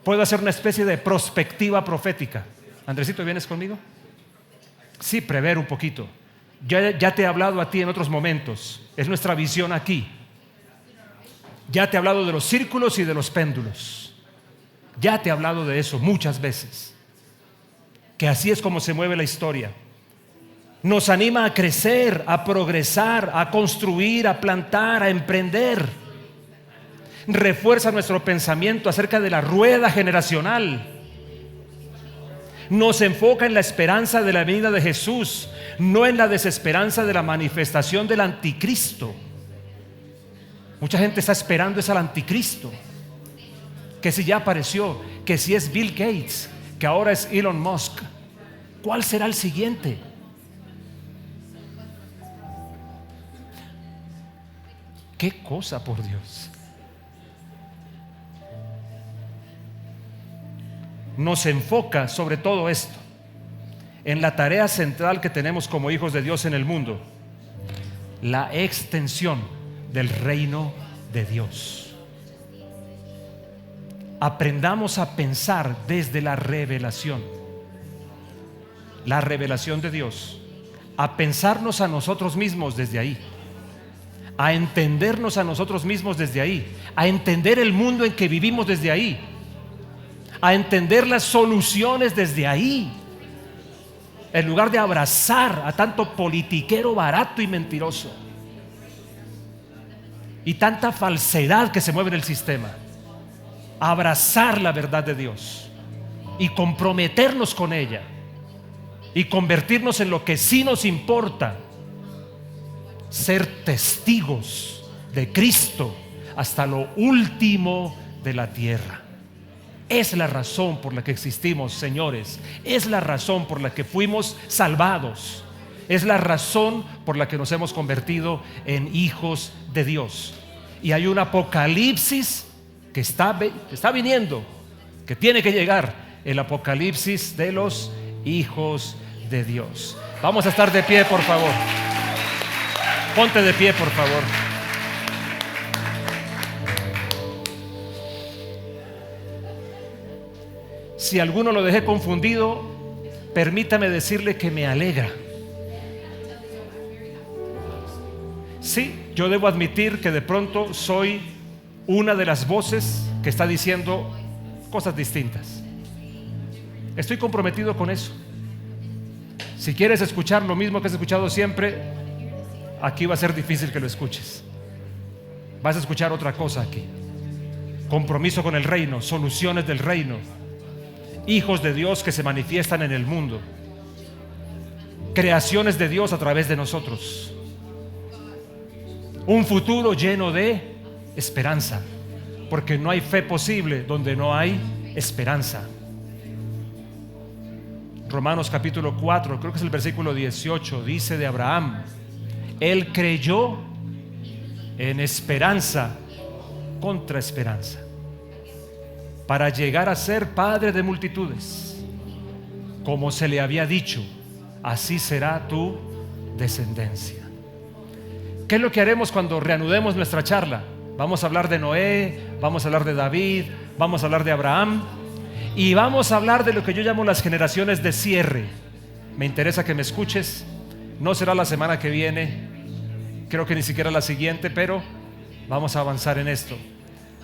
Puedo hacer una especie de prospectiva profética. Andresito, ¿vienes conmigo? Sí, prever un poquito. Ya te he hablado a ti en otros momentos. Es nuestra visión aquí. Ya te he hablado de los círculos y de los péndulos. Ya te he hablado de eso muchas veces. Que así es como se mueve la historia. Nos anima a crecer, a progresar, a construir, a plantar, a emprender. Refuerza nuestro pensamiento acerca de la rueda generacional. Nos enfoca en la esperanza de la venida de Jesús, no en la desesperanza de la manifestación del anticristo. Mucha gente está esperando es al anticristo, que si ya apareció, que si es Bill Gates, que ahora es Elon Musk. ¿Cuál será el siguiente? ¿Qué cosa, por Dios? Nos enfoca sobre todo esto en la tarea central que tenemos como hijos de Dios en el mundo: la extensión del reino de Dios. Aprendamos a pensar desde la revelación de Dios, a pensarnos a nosotros mismos desde ahí, a entendernos a nosotros mismos desde ahí, a entender el mundo en que vivimos desde ahí, a entender las soluciones desde ahí, en lugar de abrazar a tanto politiquero barato y mentiroso y tanta falsedad que se mueve en el sistema. Abrazar la verdad de Dios y comprometernos con ella y convertirnos en lo que sí nos importa: ser testigos de Cristo hasta lo último de la tierra. Es la razón por la que existimos, señores. Es la razón por la que fuimos salvados. Es la razón por la que nos hemos convertido en hijos de Dios. Y hay un apocalipsis que está viniendo, que tiene que llegar: el apocalipsis de los hijos de Dios. Vamos a estar de pie, por favor. Ponte de pie, por favor. Si alguno lo dejé confundido, permítame decirle que me alegra. Sí, yo debo admitir que de pronto soy una de las voces que está diciendo cosas distintas. Estoy comprometido con eso. Si quieres escuchar lo mismo que has escuchado siempre, aquí va a ser difícil que lo escuches. Vas a escuchar otra cosa aquí: compromiso con el reino, soluciones del reino, hijos de Dios que se manifiestan en el mundo, creaciones de Dios a través de nosotros, un futuro lleno de esperanza, porque no hay fe posible donde no hay esperanza. Romanos capítulo 4, creo que es el versículo 18, dice de Abraham: él creyó en esperanza contra esperanza, para llegar a ser padre de multitudes, como se le había dicho: así será tu descendencia. ¿Qué es lo que haremos cuando reanudemos nuestra charla? Vamos a hablar de Noé, vamos a hablar de David, vamos a hablar de Abraham, y vamos a hablar de lo que yo llamo las generaciones de cierre. Me interesa que me escuches. No será la semana que viene, creo que ni siquiera la siguiente, pero vamos a avanzar en esto.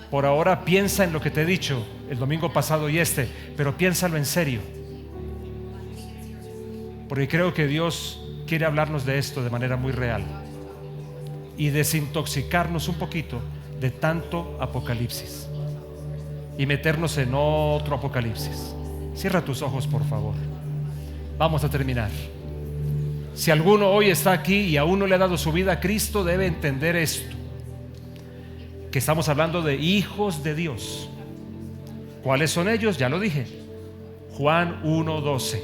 Por ahora piensa en lo que te he dicho el domingo pasado y pero piénsalo en serio, porque creo que Dios quiere hablarnos de esto de manera muy real y desintoxicarnos un poquito de tanto apocalipsis y meternos en otro apocalipsis. Cierra tus ojos, por favor. Vamos a terminar. Si alguno hoy está aquí y aún no le ha dado su vida a Cristo, debe entender esto: que estamos hablando de hijos de Dios. ¿Cuáles son ellos? Ya lo dije. Juan 1:12.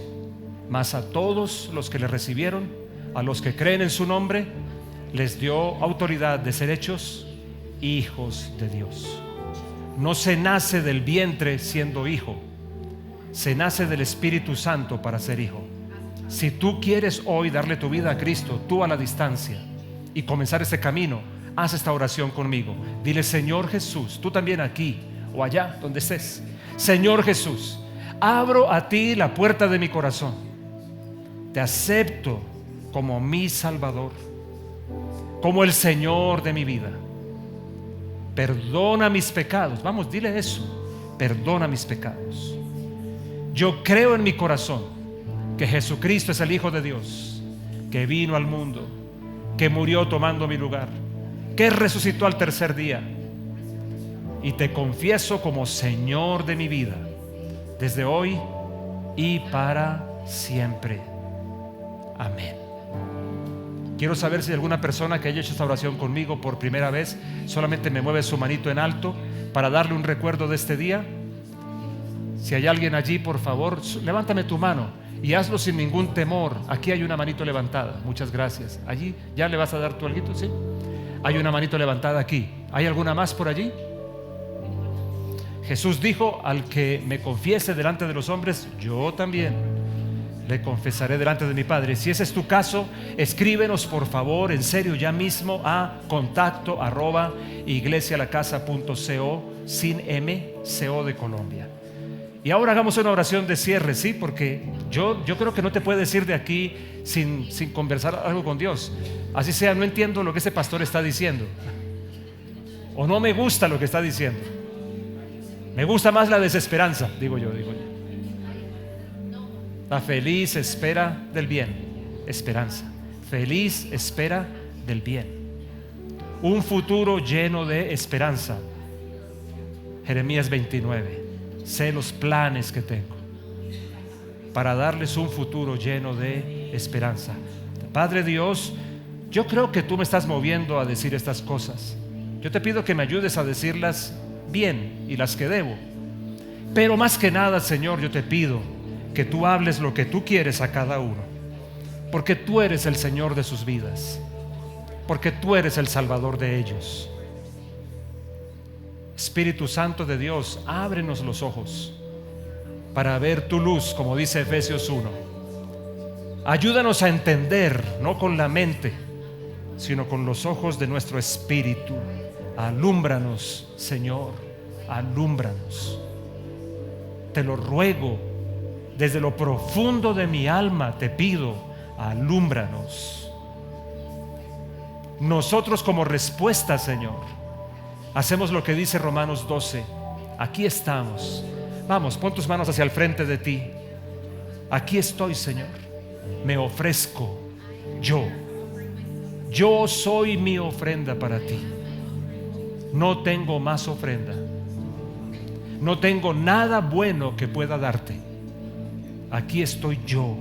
Mas a todos los que le recibieron, a los que creen en su nombre, les dio autoridad de ser hechos hijos de Dios. No se nace del vientre siendo hijo, se nace del Espíritu Santo para ser hijo. Si tú quieres hoy darle tu vida a Cristo, tú a la distancia, y comenzar ese camino, haz esta oración conmigo. Dile: Señor Jesús, tú también aquí o allá donde estés. Señor Jesús, abro a ti la puerta de mi corazón. Te acepto como mi Salvador, como el Señor de mi vida. Perdona mis pecados. Vamos, dile eso. Perdona mis pecados. Yo creo en mi corazón que Jesucristo es el Hijo de Dios, que vino al mundo, que murió tomando mi lugar, que resucitó al tercer día. Y te confieso como Señor de mi vida, desde hoy y para siempre. Amén. Quiero saber si alguna persona que haya hecho esta oración conmigo por primera vez solamente me mueve su manito en alto para darle un recuerdo de este día. Si hay alguien allí, por favor, levántame tu mano y hazlo sin ningún temor. Aquí hay una manito levantada. Muchas gracias. Allí, ¿ya le vas a dar tu alguito? ¿Sí? Hay una manito levantada aquí. ¿Hay alguna más por allí? Jesús dijo: al que me confiese delante de los hombres, yo también le confesaré delante de mi Padre. Si ese es tu caso, escríbenos por favor, en serio, ya mismo a contacto@iglesialacasa.co, sin M, CO de Colombia. Y ahora hagamos una oración de cierre, ¿sí? Porque yo creo que no te puedes ir de aquí sin conversar algo con Dios. Así sea, no entiendo lo que ese pastor está diciendo, o no me gusta lo que está diciendo. Me gusta más la desesperanza, digo yo. La feliz espera del bien. Esperanza. Feliz espera del bien. Un futuro lleno de esperanza. Jeremías 29. Sé los planes que tengo para darles un futuro lleno de esperanza. Padre Dios, yo creo que tú me estás moviendo a decir estas cosas. Yo te pido que me ayudes a decirlas bien y las que debo. Pero más que nada, Señor, yo te pido que tú hables lo que tú quieres a cada uno, porque tú eres el Señor de sus vidas, porque tú eres el Salvador de ellos. Espíritu Santo de Dios, ábrenos los ojos para ver tu luz, como dice Efesios 1. Ayúdanos a entender, no con la mente, sino con los ojos de nuestro espíritu. Alúmbranos, Señor, alúmbranos. Te lo ruego, desde lo profundo de mi alma te pido, alúmbranos. Nosotros como respuesta, Señor, hacemos lo que dice Romanos 12. Aquí estamos. Vamos, pon tus manos hacia el frente de ti. Aquí estoy, Señor. Me ofrezco. Yo soy mi ofrenda para ti. No tengo más ofrenda. No tengo nada bueno que pueda darte. Aquí estoy yo.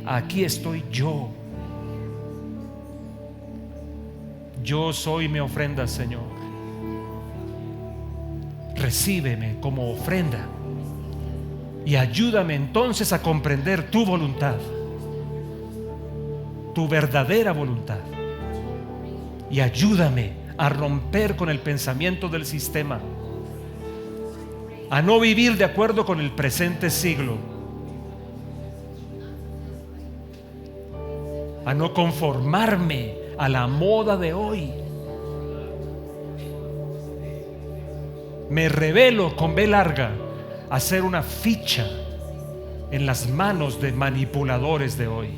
Aquí estoy yo. Yo soy mi ofrenda, Señor. Recíbeme como ofrenda y ayúdame entonces a comprender tu voluntad, tu verdadera voluntad, y ayúdame a romper con el pensamiento del sistema, a no vivir de acuerdo con el presente siglo, a no conformarme a la moda de hoy. Me revelo con B larga a ser una ficha en las manos de manipuladores de hoy.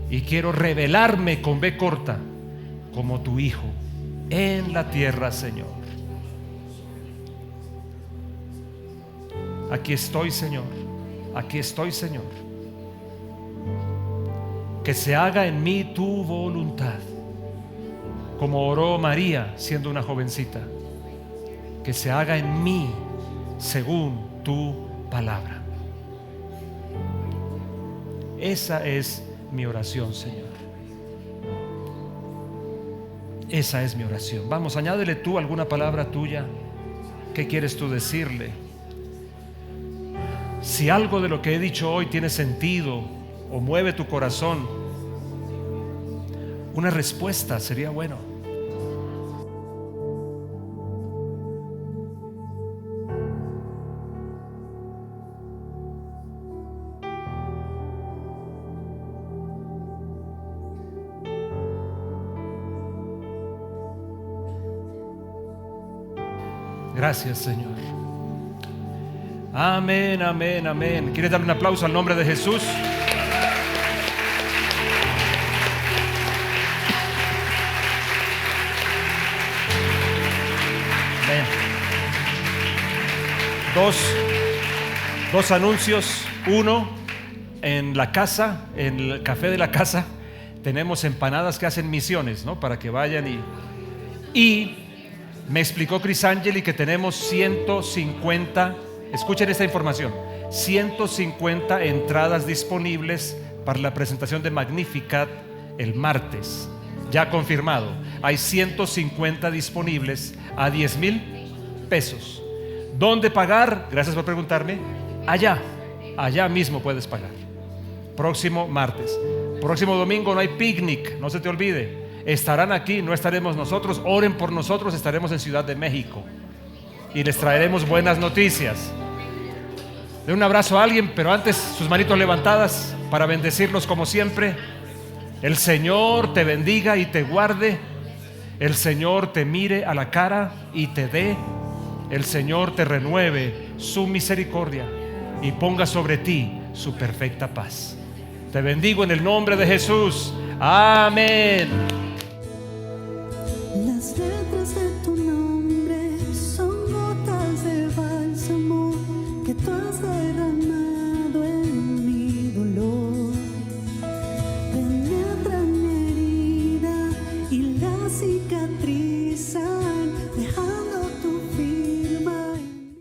Y quiero revelarme con B corta como tu hijo en la tierra, Señor. Aquí estoy, Señor. Aquí estoy, Señor. Que se haga en mí tu voluntad, como oró María siendo una jovencita. Que se haga en mí según tu palabra. Esa es mi oración, Señor. Esa es mi oración. Vamos, añádele tú alguna palabra tuya. ¿Qué quieres tú decirle? Si algo de lo que he dicho hoy tiene sentido o mueve tu corazón, una respuesta sería bueno. Gracias, Señor. Amén, amén, amén. ¿Quieres darle un aplauso al nombre de Jesús? Amén. Dos anuncios. Uno, en la casa, en el café de la casa, tenemos empanadas que hacen misiones, ¿no? Para que vayan y me explicó Chris Angeli que tenemos 150, escuchen esta información, 150 entradas disponibles para la presentación de Magnificat el martes. Ya confirmado, hay 150 disponibles a 10,000 pesos. ¿Dónde pagar? Gracias por preguntarme. Allá mismo puedes pagar. Próximo martes. Próximo domingo no hay picnic, no se te olvide. Estarán aquí, no estaremos nosotros. Oren por nosotros, estaremos en Ciudad de México y les traeremos buenas noticias. Den un abrazo a alguien, pero antes sus manitos levantadas para bendecirlos como siempre. El Señor te bendiga y te guarde. El Señor te mire a la cara y te dé. El Señor te renueve su misericordia y ponga sobre ti su perfecta paz. Te bendigo en el nombre de Jesús. Amén. Las letras de tu nombre son gotas de